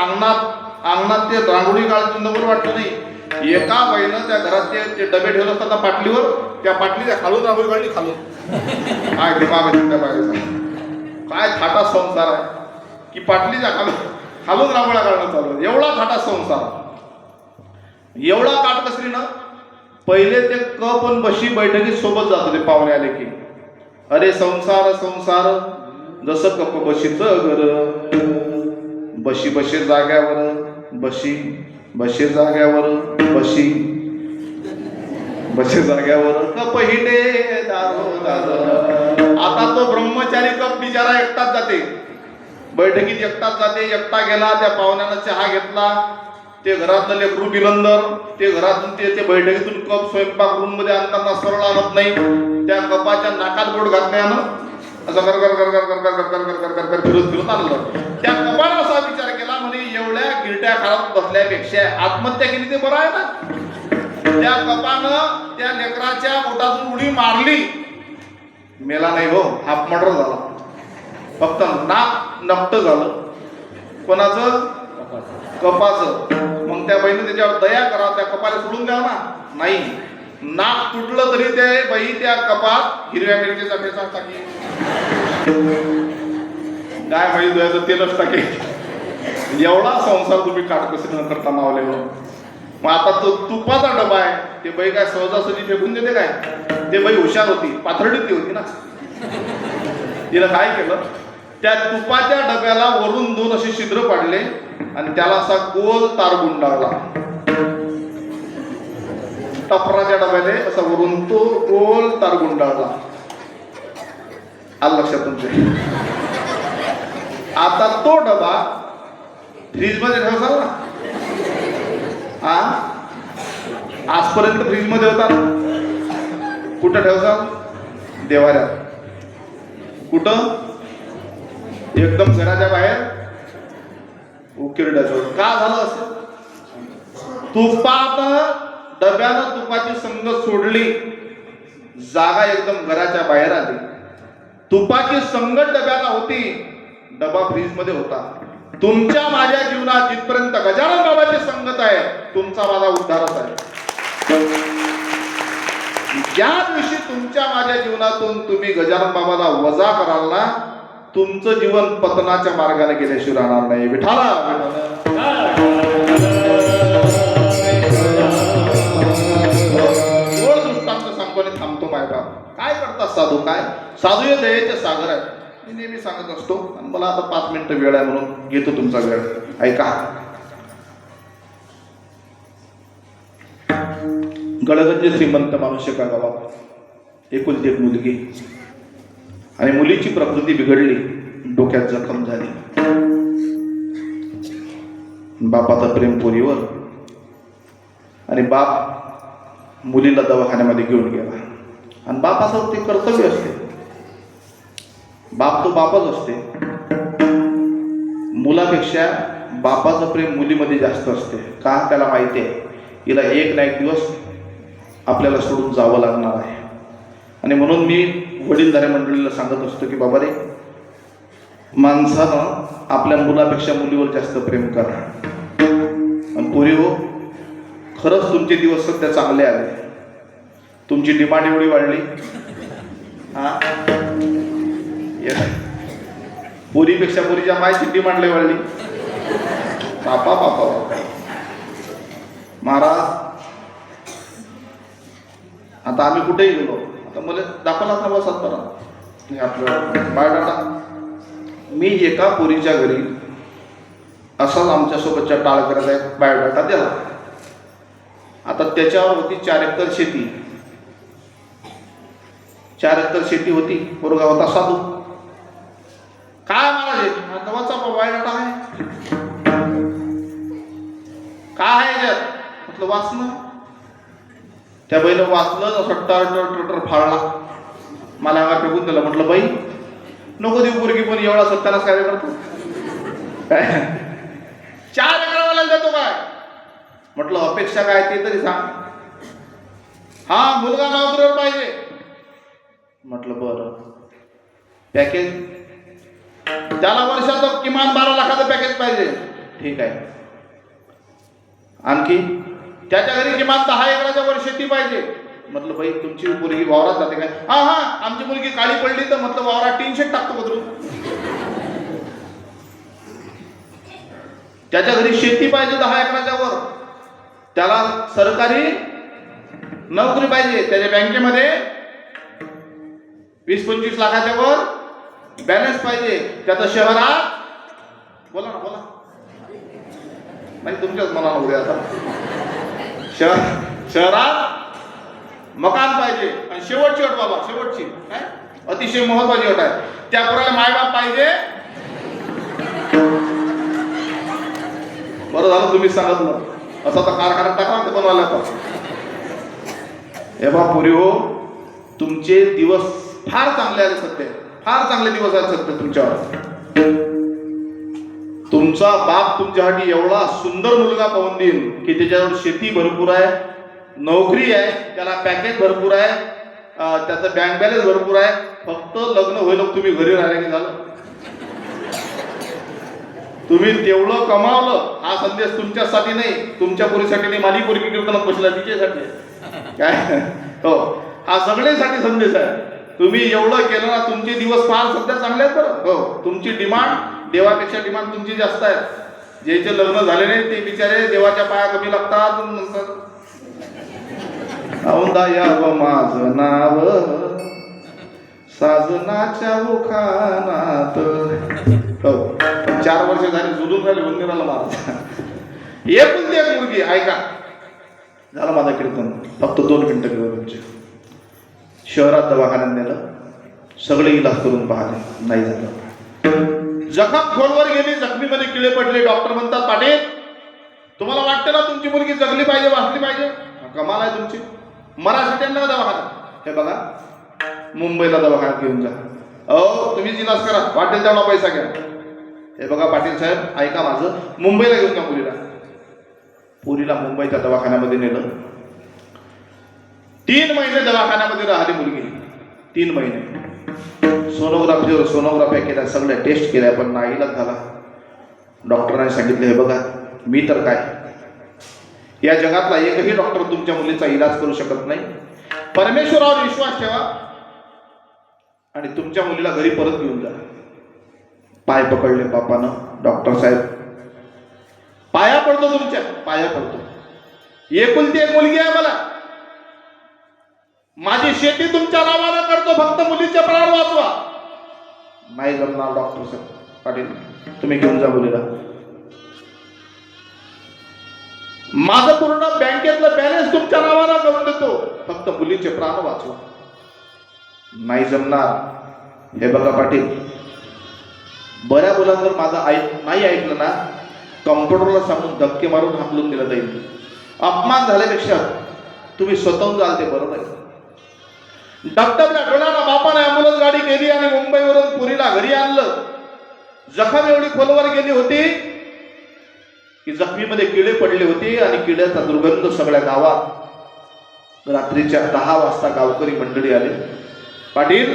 अंगणात ते रांगोळी काढत नंबर वाटलं नाही. एका बाईनं त्या घरात ते डबे ठेवले असतात ना पाटलीवर, त्या पाटलीच्या खालून रांगोळी काढली खालून. काय दिमाग आहे त्या बाईचा? काय थाटात संसार आहे की पाटलीच्या खालून रांगोळ्या काढणं चालू. एवढा थाटात संसार, एवढा काटकसरीनं. पहिले ते कप आणि बशी बैठकीत सोबत जात होते पाहुणे आले की. अरे संसार संसार जसं कप बशीचं घर, बशी बशी जाग्यावर, बशी बशी जाग्यावर, बशी बशी जाग्यावर, कप हिडे दारो दारो. आता तो ब्रह्मचारी कप बिचारा एकटाच जाते, बैठकीत एकटाच जाते. एकटा गेला, त्या पाहुण्यानं चहा घेतला, ते घरातलं लेकरू बिलंदर, ते घरातून ते बैठकीतून कप स्वयंपाक रूम मध्ये आणताना सरळ आणत नाही, त्या कपाच्या नाकात बोट घातल्यानं असं कर कर कर कर कर कर कर कर कर कर कर फिरत फिरत आणलं. त्या कपानं असा विचार केला म्हणे एवढ्या गिरट्या खालात बसल्यापेक्षा आत्महत्या केली ते बरं आहे ना. त्या कपानं त्या लेकराच्या पोटातून उडी मारली, मेला नाही हो, हाफ मर्डर झाला. फक्त नाक नकट झालं. कोणाचं? कपाचं. मग त्या बाईने त्याच्यावर दया करा, त्या कपाला सोडून द्यावं ना. नाही, नाक तुटलं तरी ते बाई त्या कपात हिरव्या मिरचीचा ठेचा टाके, काय माहिती द्यायचं तेलच टाके. एवढा संसार तुम्ही काटकसरी न करता मावले हो. मग आता तो तुपाचा डबा आहे, ते बाई काय सहजासहजी फेकून देते काय? ते बाई हुशार होती, पाथर्डीतली होती ना. तिनं काय केलं, त्या तुपाच्या डब्याला वरून 2 असे छिद्र पाडले आणि त्याला असा गोल तार गुंडाळला. टपराच्या डब्याने असा वरून तो गोल तार गुंडाळला. आलं लक्षात तुमच्या? आता तो डबा फ्रीज मध्ये ठेवसाल ना. हा, आजपर्यंत फ्रीज मध्ये होता. कुठं ठेवसाल? देवाऱ्यात. कुठं? एकदम घराच्या बाहेर उकिरड्याजवळ. का झालं असं? तुपानं डब्यानं तुपाची संगत सोडली, जागा एकदम घराच्या बाहेर आली. तुपाची संगत डब्याला होती, डबा फ्रीज मध्ये होता. तुमच्या माझ्या जीवनात जिथपर्यंत गजानन बाबाची संगत आहे, तुमचा माझा उद्धारच आहे. ज्या दिवशी तुमच्या माझ्या जीवनातून तुम्ही गजानन बाबाला वजा कराल ना, तुमचं जीवन पतनाच्या मार्गाने गेल्याशिवाय राहणार नाही. विठाला दृष्टांत सांगतो थांबतो. मायबाप काय करतात साधू? काय साधू हे दयेचे सागर आहेत. मी नेहमी सांगत असतो, आणि मला आता 5 मिनिटं वेळ आहे म्हणून घेतो तुमचा वेळ. ऐका. गडगंज श्रीमंत माणूस एका गावात, एकुलती एक मुलगी, आणि मुलीची प्रकृती बिघडली, डोक्यात जखम झाली. बापाचं प्रेम पोरीवर, आणि बाप मुलीला दवाखान्यामध्ये घेऊन गेला. आणि बापाचं ते कर्तव्य असते, बाप तो बापच असते. मुलापेक्षा बापाचं प्रेम मुलीमध्ये जास्त असते. का? त्याला माहिती आहे हिला एक ना एक दिवस आपल्याला सोडून जावं लागणार आहे. आणि म्हणून मी वडीलधाऱ्या मंडळीला सांगत असतो की बाबा रे, माणसानं आपल्या मुलापेक्षा मुलीवर जास्त प्रेम करा. आणि पोरी हो, खरंच तुमचे दिवस सध्या चांगले आले. तुमची डिमांड एवढी वाढली. हा, पोरीपेक्षा पोरीच्या मायची डिमांड लय वाढली. बापा बापा बापा. महाराज, आता आम्ही कुठेही गेलो, आता मला दाखवला ना बसात बरा हे आपलं बायोडाटा. मी एका पोरीच्या घरी असाच आमच्यासोबतच्या टाळकऱ्याचा एक बायोडाटा दिला. आता त्याच्यावर होती 4 एकर शेती. 4 एकर शेती होती. पोरगा होता साधू. काय महाराज नवाचा बायोडाटा आहे? काय आहे याच्यात? म्हटलं वाचणं. त्या बाईनं वाचलं, असं टर फाळला, मला अंगात फेकून दिला. म्हटलं बाई नको देऊ पोरगी, पण एवढा सत्यानाच काय करतो काय? 4 एकरावाला देतो काय? म्हटलं अपेक्षा काय ते तरी सांग. हा, मुलगा नोकरीवर पाहिजे. म्हटलं बरं. पॅकेज? त्याला वर्षाचं किमान 12 लाखाचं पॅकेज पाहिजे. ठीक आहे. आणखी? त्याच्या घरी किमान 10 एकराच्या वर शेती पाहिजे. म्हटलं बाई तुमची मुलगी वावरात जाते काय? हा हा, आमची मुलगी काळी पडली तर म्हटलं वावरात टीन शेड टाकतो बदलून. त्याच्या घरी शेती पाहिजे 10 एकराच्या वर. त्याला सरकारी नोकरी पाहिजे. त्याच्या बँकेमध्ये 20-25 लाखाच्या वर बॅलन्स पाहिजे. त्याचं शहरात, बोला ना बोला, नाही तुमच्याच मनाला उद्या आता, शहरात मकान पाहिजे. आणि शेवटची अट बाबा, शेवटची काय अतिशय महत्वाची अट आहे, त्या पोराला मायबाप पाहिजे. बरं झालं तुम्ही सांगितलं. असं तर कारखान्यात टाका ते बनवायला. पण हे बा पुरी हो, तुमचे दिवस फार चांगले आले सध्या, फार चांगले दिवस आहेत सध्या तुमच्यावर. तुमचा बाप तुमच्यासाठी एवढा सुंदर मुलगा पाहून देईल की त्याच्यावर शेती भरपूर आहे, नोकरी आहे, त्याला पॅकेज भरपूर आहे, त्याचं बँक बॅलन्स भरपूर आहे. फक्त लग्न होईल तुम्ही घरी राहिला की झालं. तुम्ही तेवढं कमावलं. हा संदेश तुमच्यासाठी नाही, तुमच्या पोरीसाठी नाही, माझी पोरगी कीर्तनात बसला तिच्यासाठी काय. हो, हा सगळ्यांसाठी संदेश आहे. तुम्ही एवढं केलं ना, तुमचे दिवस फार सध्या चांगले आहेत बरं. हो, तुमची डिमांड देवापेक्षा डिमांड तुमची जास्त आहे. ज्याचे लग्न झाले नाही ते बिचारे देवाच्या पाया कमी लागतात. नंतर औंदा यावं माझं नाव साजनाच्या मुखानात. हो, 4 वर्ष झाली जुलून झाले मंदिराला महाराज. एकुलती एक मुलगी. ऐका, झालं माझं कीर्तन. फक्त 2 मिनिटं केलं तुमचे. शहरात दवाखान्यात नेलं, सगळे इलाज करून पाहिले, नाही झालं. जखम खोलवर गेली, जखमीमध्ये किडे पडले. डॉक्टर म्हणतात, पाटील तुम्हाला वाटतं ना तुमची मुलगी जगली पाहिजे, वाचली पाहिजे? कमाल आहे तुमची. मराठ्यांना दवाखान्यात. हे बघा, मुंबईला दवाखान्यात घेऊन जा. अहो तुम्हीच इलाज करा, वाटेल तेवढा पैसा घ्या. हे बघा पाटील साहेब, ऐका माझं, मुंबईला घेऊन जा मुलीला. पुरीला मुंबईच्या दवाखान्यामध्ये नेलं. 3 महिने दवाखान्यामध्ये राहिली मुलगी. 3 महिने सोनोग्राफ्या केल्या, सगळ्या टेस्ट केल्या, पण नाईलाज झाला. डॉक्टरांनी सांगितलं, हे बघा मी तर काय, या जगातला एकही डॉक्टर तुमच्या मुलीचा इलाज करू शकत नाही. परमेश्वरावर विश्वास ठेवा आणि तुमच्या मुलीला घरी परत घेऊन जा. पाय पकडले बापानं. डॉक्टर साहेब पाया पडतो, तुमच्या पाया पडतो. एकुलती एक मुलगी आहे मला. माझी शेती तुमच्या नावानं करतो, फक्त मुलीचे प्राण वाचवा. नाही जमणार डॉक्टर साहेब. पाटील तुम्ही घेऊन जा मुलीला. माझं पूर्ण बँकेतलं बॅलन्स तुमच्या नावानं करून देतो, फक्त मुलीचे प्राण वाचवा. नाही जमणार. हे बघा पाटील, बऱ्या मुलांवर माझं नाही ऐकलं ना, कॉम्प्युटरला सांगून धक्के मारून हाकलून दिलं जाईल. अपमान झाल्यापेक्षा तुम्ही स्वतःहून जाल ते बरोबर आहे. डबडबल्या डोळ्याला बापाने ॲम्ब्युलन्स गाडी केली आणि मुंबईवरून पुरीला घरी आणलं. जखम एवढी खोलवर गेली होती की जखमीमध्ये किडे पडले होते आणि किड्याचा दुर्गंध सगळ्या गावात. रात्रीच्या 10 वाजता गावकरी मंडळी आले. पाटील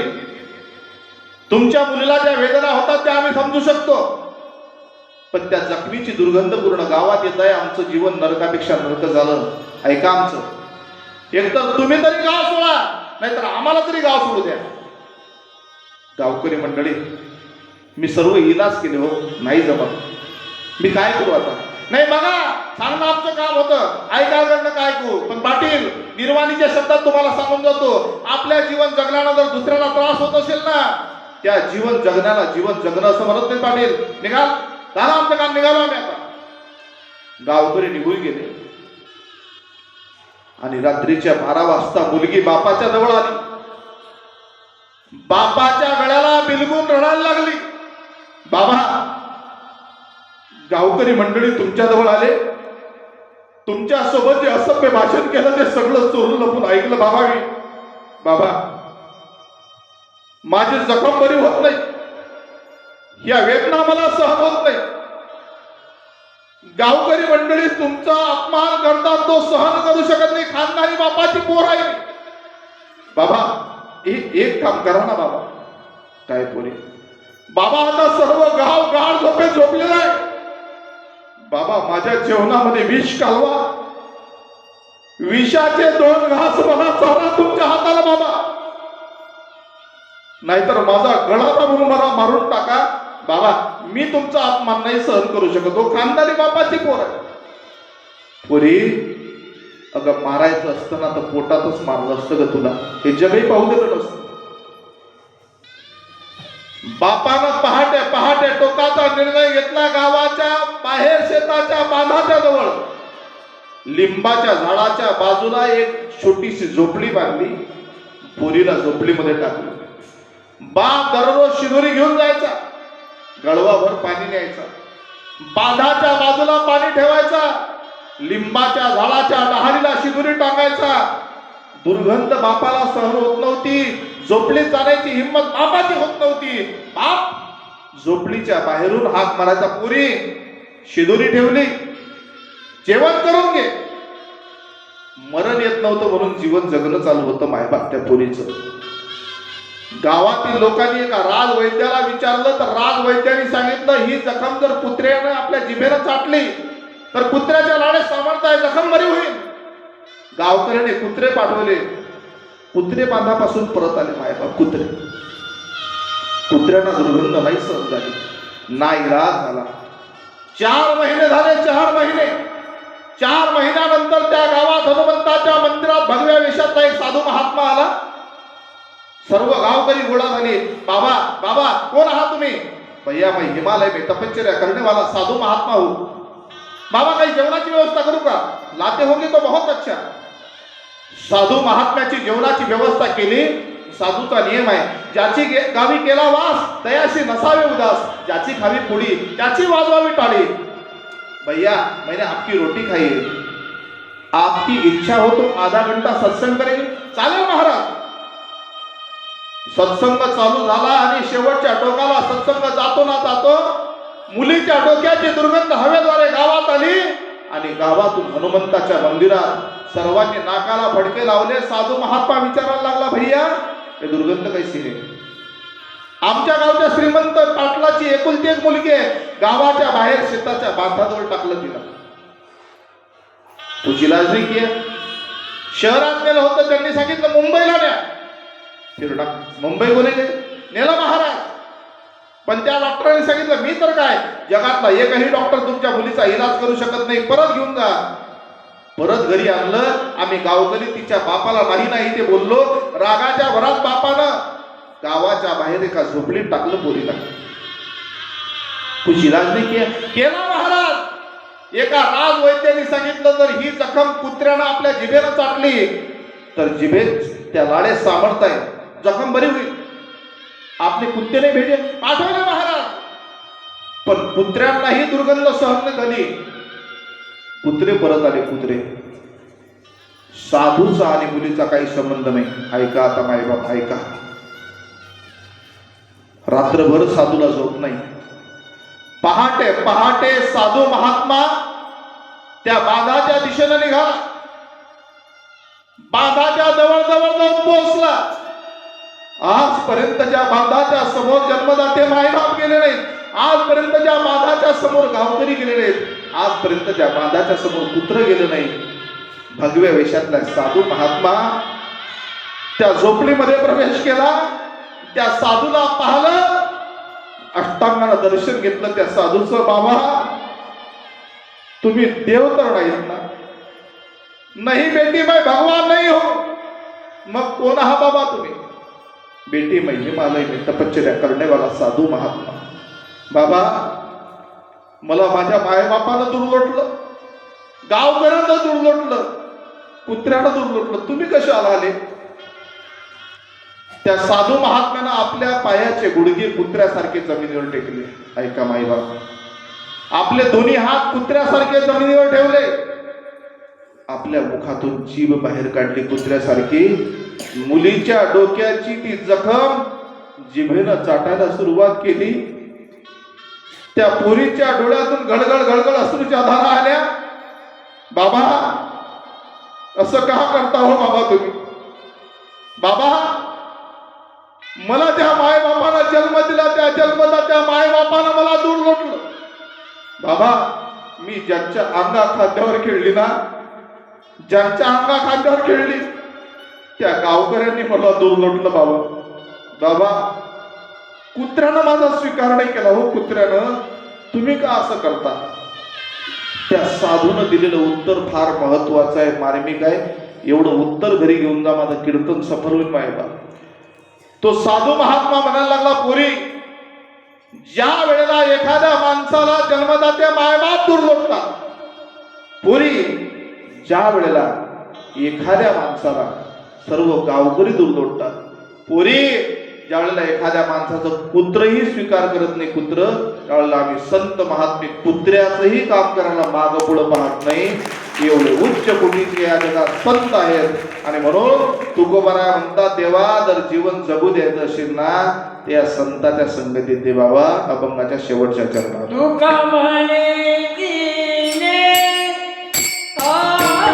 तुमच्या मुलीला ज्या वेदना होतात त्या आम्ही समजू शकतो, पण त्या जखमीची दुर्गंध पूर्ण गावात येत आहे. आमचं जीवन नरकापेक्षा नरक झालं. ऐका आमचं, एकतर तुम्ही तरी गाव सोडा, नाहीतर आम्हाला तरी गाव सोडू द्या. गावकरी मंडळी, मी सर्व इलाज केले हो, नाही जमत. मी काय करू आता? नाही बघा, सांगणं आमचं काम होतं, ऐकायला काय ऐकू. पण पाटील, निर्वाणीच्या शब्दात तुम्हाला सांगून जातो, आपल्या जीवन जगण्याला जर दुसऱ्याला त्रास होत असेल ना, त्या जीवन जगण्याला जीवन जगणं असं म्हणत नाही. पाटील निघाल, झालं आमचं काम, निघालो आम्ही आता. गावकरी निघून गेले आणि रात्रीच्या 12 वाजता मुलगी बापाच्या जवळ आली. बापाच्या गळ्याला बिलगून रडायला लागली. बाबा, गावकरी मंडळी तुमच्या जवळ आले, तुमच्या सोबत जे असभ्य भाषण केलं ते सगळं चोरून लपून ऐकलं. बाबा मी, बाबा माझी जखम बरी होत नाही, या वेदना मला सहन होत नाही. गावकरी मंडळी तुमचा अपमान करतात, तो सहन करू शकत नाही. खानदानी बापाची पोर आहे. बाबा एक काम करा ना बाबा. काय पोरे? बाबा आता सर्व गाव गाढ झोपेत झोपलेला आहे. बाबा माझ्या जेवणामध्ये विष कालवा, विषाचे 2 घास मला चारा तुमच्या हाताला बाबा, नाहीतर माझा गळा दाबून मला मारून टाका. बाबा मी तुमचा अपमान नाही सहन करू शकत. हो खानदानी बापाची पोर आहे. पोरी, अगं मारायचं असतं ना तर पोटातच मारलं असतं ग तुला, हे जगही पाहू दिलं नसतं. बापानं पहाटे पहाटे टोकाचा निर्णय घेतला. गावाच्या बाहेर शेताच्या बांधाच्या जवळ लिंबाच्या झाडाच्या बाजूला एक छोटीशी झोपडी बांधली. पोरीला झोपडीमध्ये टाकली. बाप दररोज शिदोरी घेऊन जायचा, गळवाभर पाणी न्यायचा, बांधाच्या बाजूला पाणी ठेवायचा, लिंबाच्या झाडाच्या डहाणीला शिदोरी टाकायचा. दुर्गंध बापाला सहन होत नव्हती. झोपडीत जाण्याची हिंमत बापाची होत नव्हती. बाप झोपडीच्या बाहेरून हाक मारायचा, पुरी शिदोरी ठेवली, जेवण करून घे. मरण येत नव्हतं म्हणून जीवन जगणं चालू होतं मायबाप त्या पोरीचं. गावातील लोकांनी एका राजवैद्याला विचारलं तर राजवैद्याने सांगितलं, ही जखम जर कुत्र्यानं आपल्या जिभेनं चाटली तर कुत्र्याच्या लाळेत सामर्थ्य जखम बरी होईल. गावकऱ्याने कुत्रे पाठवले. कुत्रे बांधापासून परत आले मायबाप. कुत्र्यांना दुर्गंध नाही सहन झाली, नाईलाज झाला. 4 महिने झाले. 4 महिने. 4 महिन्यानंतर त्या गावात हनुमंताच्या मंदिरात भगव्या वेशातला एक साधू महात्मा आला. सर्व गावकरी गोळा झाले. बाबा बाबा कोण आहात तुम्ही? भैया मैं हिमालय में तपश्चर्या करने वाला साधू महात्मा हूं. बाबा काही जेवणाची व्यवस्था करू का? लाते होंगे तो बहुत अच्छा. साधू महात्म्याची जेवणाची व्यवस्था केली. साधूचा नियम आहे, ज्याची गावी केला वास तयाशी नसावे उदास, ज्याची खावी पुडी त्याची वाजवावी टाळी. भैया मैंने आपकी रोटी खाई है, आपकी इच्छा हो तो आधा घंटा सत्संग करेंगे? चालेल महाराज. सत्संग चालू झाला आणि शेवटच्या टोकाला सत्संग जातो ना जातो मुलीच्या डोक्याची दुर्गंध हवेद्वारे गावात आली आणि गावातून हनुमंताच्या मंदिरात सर्वांनी नाकाला फडके लावले. साधू महात्मा विचारायला लागला, भैया हे दुर्गंध कैसी है? आमच्या गावच्या श्रीमंत पाटलाची एकुलती एक मुलगी आहे, गावाच्या बाहेर शेताच्या बांधाजवळ टाकलं तिला. तुझी इलाज नाही किया. शहरात गेलं होतं, त्यांनी सांगितलं मुंबईला न्या. फिरडा मुंबई बोले नेला महाराज. पण त्या डॉक्टरांनी सांगितलं, मी तर काय जगातला एकही डॉक्टर तुमच्या मुलीचा इलाज करू शकत नाही, परत घेऊन जा. परत घरी आणलं. आम्ही गावकरी तिच्या बापाला नाही ते बोललो. रागाच्या भरात बापानं गावाच्या बाहेर एका झोपडीत टाकलं पोरीला. कुछ इलाज नाही केला महाराज. एका राजवैद्याने सांगितलं, जर ही जखम कुत्र्यानं आपल्या जिभेनं चाटली तर जिभेत त्या लाळेत सामर्थ्य आहे, जखम बरी होईल. आपले कुत्रे नाही भेटे पाठवले महाराज. पण कुत्र्यांनाही दुर्गंध सहन झाली. कुत्रे परत आले. कुत्रे. साधूचा आणि मुलीचा काही संबंध नाही. ऐका आता मायबाप ऐका. रात्रभर साधूला झोप नाही. पहाटे पहाटे साधू महात्मा त्या बांधाच्या दिशेने निघाला. बांधाच्या जवळ जवळ जाऊन पोहोचला. आजपर्यंतच्या बांधाच्या समोर जन्मदाते मायबाप गेले नाहीत. आजपर्यंतच्या बांधाच्या समोर गावकरी गेले नाहीत. आजपर्यंतच्या बांधाच्या समोर कुत्र गेलं नाही. भगव्या वेशातला साधू महात्मा त्या झोपडीमध्ये प्रवेश केला. त्या साधूला पाहिलं, अष्टांगानं दर्शन घेतलं त्या साधूचं. बाबा तुम्ही देव तर नाहीत ना? नाही बेटी मैं भगवान नहीं हो. मग कोण आहात बाबा तुम्ही? बेटी मैं हिमालय में तपश्चर्या करने वाला साधू महात्मा. बाबा मला माझ्या मायबापानं दूर लोटलं, गावकऱ्यानं दूर लोटलं, कुत्र्यानं दूर लोटलं, तुम्ही कसे आले? त्या साधू महात्म्यानं आपल्या पायाचे गुडघे कुत्र्यासारखे जमिनीवर टेकले. ऐका माईबाप, आपले दोन्ही हात कुत्र्यासारखे जमिनीवर ठेवले. आपल्या मुखातून जीभ बाहेर काढली कुत्र्यासारखी. मुलीच्या डोक्याची ती जखम जिभेनं चाटायला सुरुवात केली. त्या पोरीच्या डोळ्यातून गळगळ गळगळ अश्रूच्या धारा आल्या. बाबा असं का करता हो बाबा तुम्ही? बाबा मला त्या मायबापानं जन्म दिला, त्या जन्मदात्या मायबापानं मला दूर लोटलं. बाबा मी ज्यांच्या अंगा खांद्यावर खेळली ना, ज्यांच्या अंगा खांद्यावर खेळली त्या गावकऱ्यांनी मला दूर लोटलं. बाबा बाबा कुत्र्यानं माझा स्वीकार नाही केला हो. कुत्र्यानं तुम्ही का असं करता? त्या साधूनं दिलेलं उत्तर फार महत्वाचं आहे, मार्मिक आहे. एवढं उत्तर घरी घेऊन जा, माझं कीर्तन सफल होईल मायबा. तो साधू महात्मा म्हणायला लागला, पोरी ज्या वेळेला एखाद्या माणसाला जन्मदात्या मायबाप दूर लोटतात, पोरी ज्या वेळेला एखाद्या माणसाला सर्व गावकरी दूर लोटतात, पोरी ज्या वेळेला एखाद्या माणसाचं कुत्रही स्वीकार करत नाही कुत्र, त्यावेळेला आम्ही संत महात्मे कुत्र्याचंही काम करायला मागं पुढं पाहत नाही. एवढे उच्च कोटीचे या जगात संत आहेत. आणि म्हणून तुकोबारा म्हणतात, देवा जर जीवन जगू द्यायचं असेल ना, त्या संताच्या संगतीत दे बाबा, अभंगाच्या शेवटच्या चरणात. तुका म्हणे दिने तुका म्हणे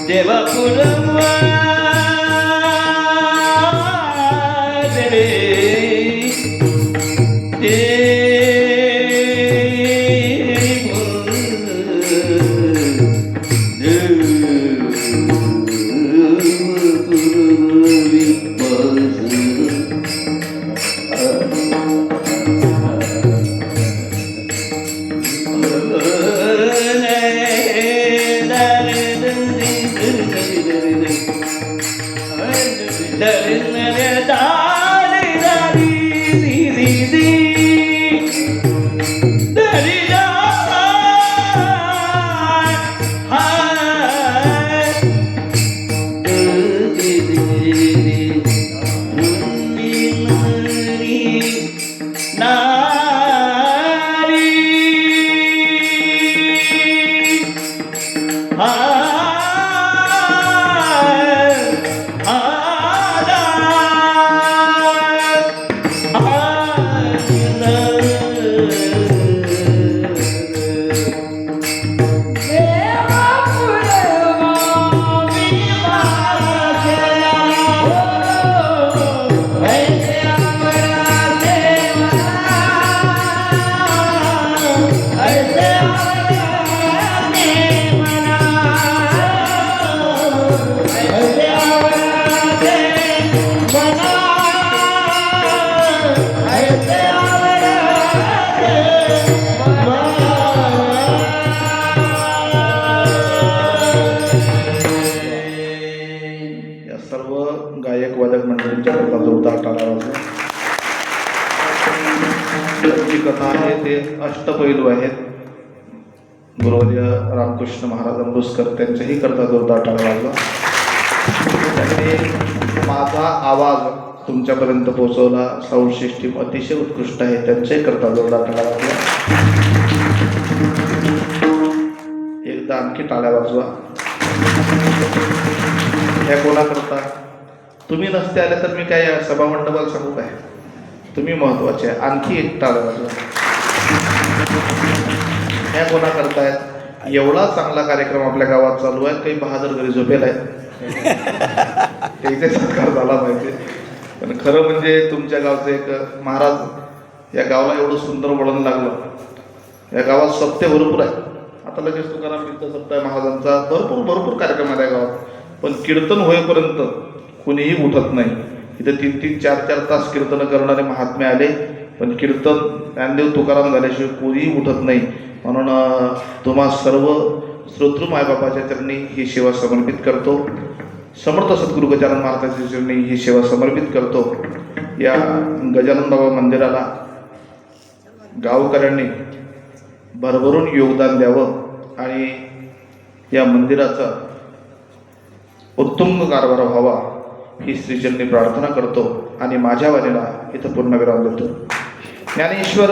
देवापुरम देवा पुरवा विवासला ऐसे अमराचे मना ऐसे अमराचे मना ऐसे अमराचे मना ऐसे या सर्व गायक वादक मंडळींच्या करता जोरदार टाळ्या वाजवा. जी कथा आहे ते अष्टपैलू आहेत. गुरुवर्य रामकृष्ण महाराज अंबुसकर त्यांच्याही करता जोरदार टाळ्या वाजवा. त्यांनी माझा आवाज तुमच्यापर्यंत पोहोचवला. साऊंड सिस्टीम अतिशय उत्कृष्ट आहे. त्यांच्याही करता जोरदार टाळ्या वाजवा. एकदा आणखी टाळ्या वाजवा. ह्या कोणा करता? तुम्ही नसते आले तर मी काय सभामंडपाला सांगू काय? तुम्ही महत्वाचे आहे. आणखी एक टाळ्या वाजवा. ह्या कोणा करतायत? एवढा चांगला कार्यक्रम आपल्या गावात चालू आहे. काही बहादर घरी झोपेल आहेत. त्याचे सत्कार झाला पाहिजे. पण खरं म्हणजे तुमच्या गावचं एक महाराज, या गावाला एवढं सुंदर वळण लागलं. या गावात सप्ते भरपूर आहे. आता लगेच तुकाराम तीर्थ सप्ताह महाराजांचा भरपूर कार्यक्रम आहे त्या गावात. पण कीर्तन होईपर्यंत कुणीही उठत नाही. इथे 3-3, 4-4 तास कीर्तन करणारे महात्मे आले, पण कीर्तन ज्ञानदेव तुकाराम झाल्याशिवाय कोणीही उठत नाही. म्हणून तुम्हा सर्व श्रोतृ मायबापाच्या चरणी ही सेवा समर्पित करतो. समर्थ सद्गुरू गजानन महाराजांच्या चरणी ही सेवा समर्पित करतो. या गजानन बाबा मंदिराला गावकऱ्यांनी भरभरून योगदान द्यावं आणि या मंदिराचा उत्तुंग कारभार व्हावा ही श्रीचरणी प्रार्थना करतो आणि माझ्या वाणीला इथं पूर्णविराम देतो. ज्ञानेश्वर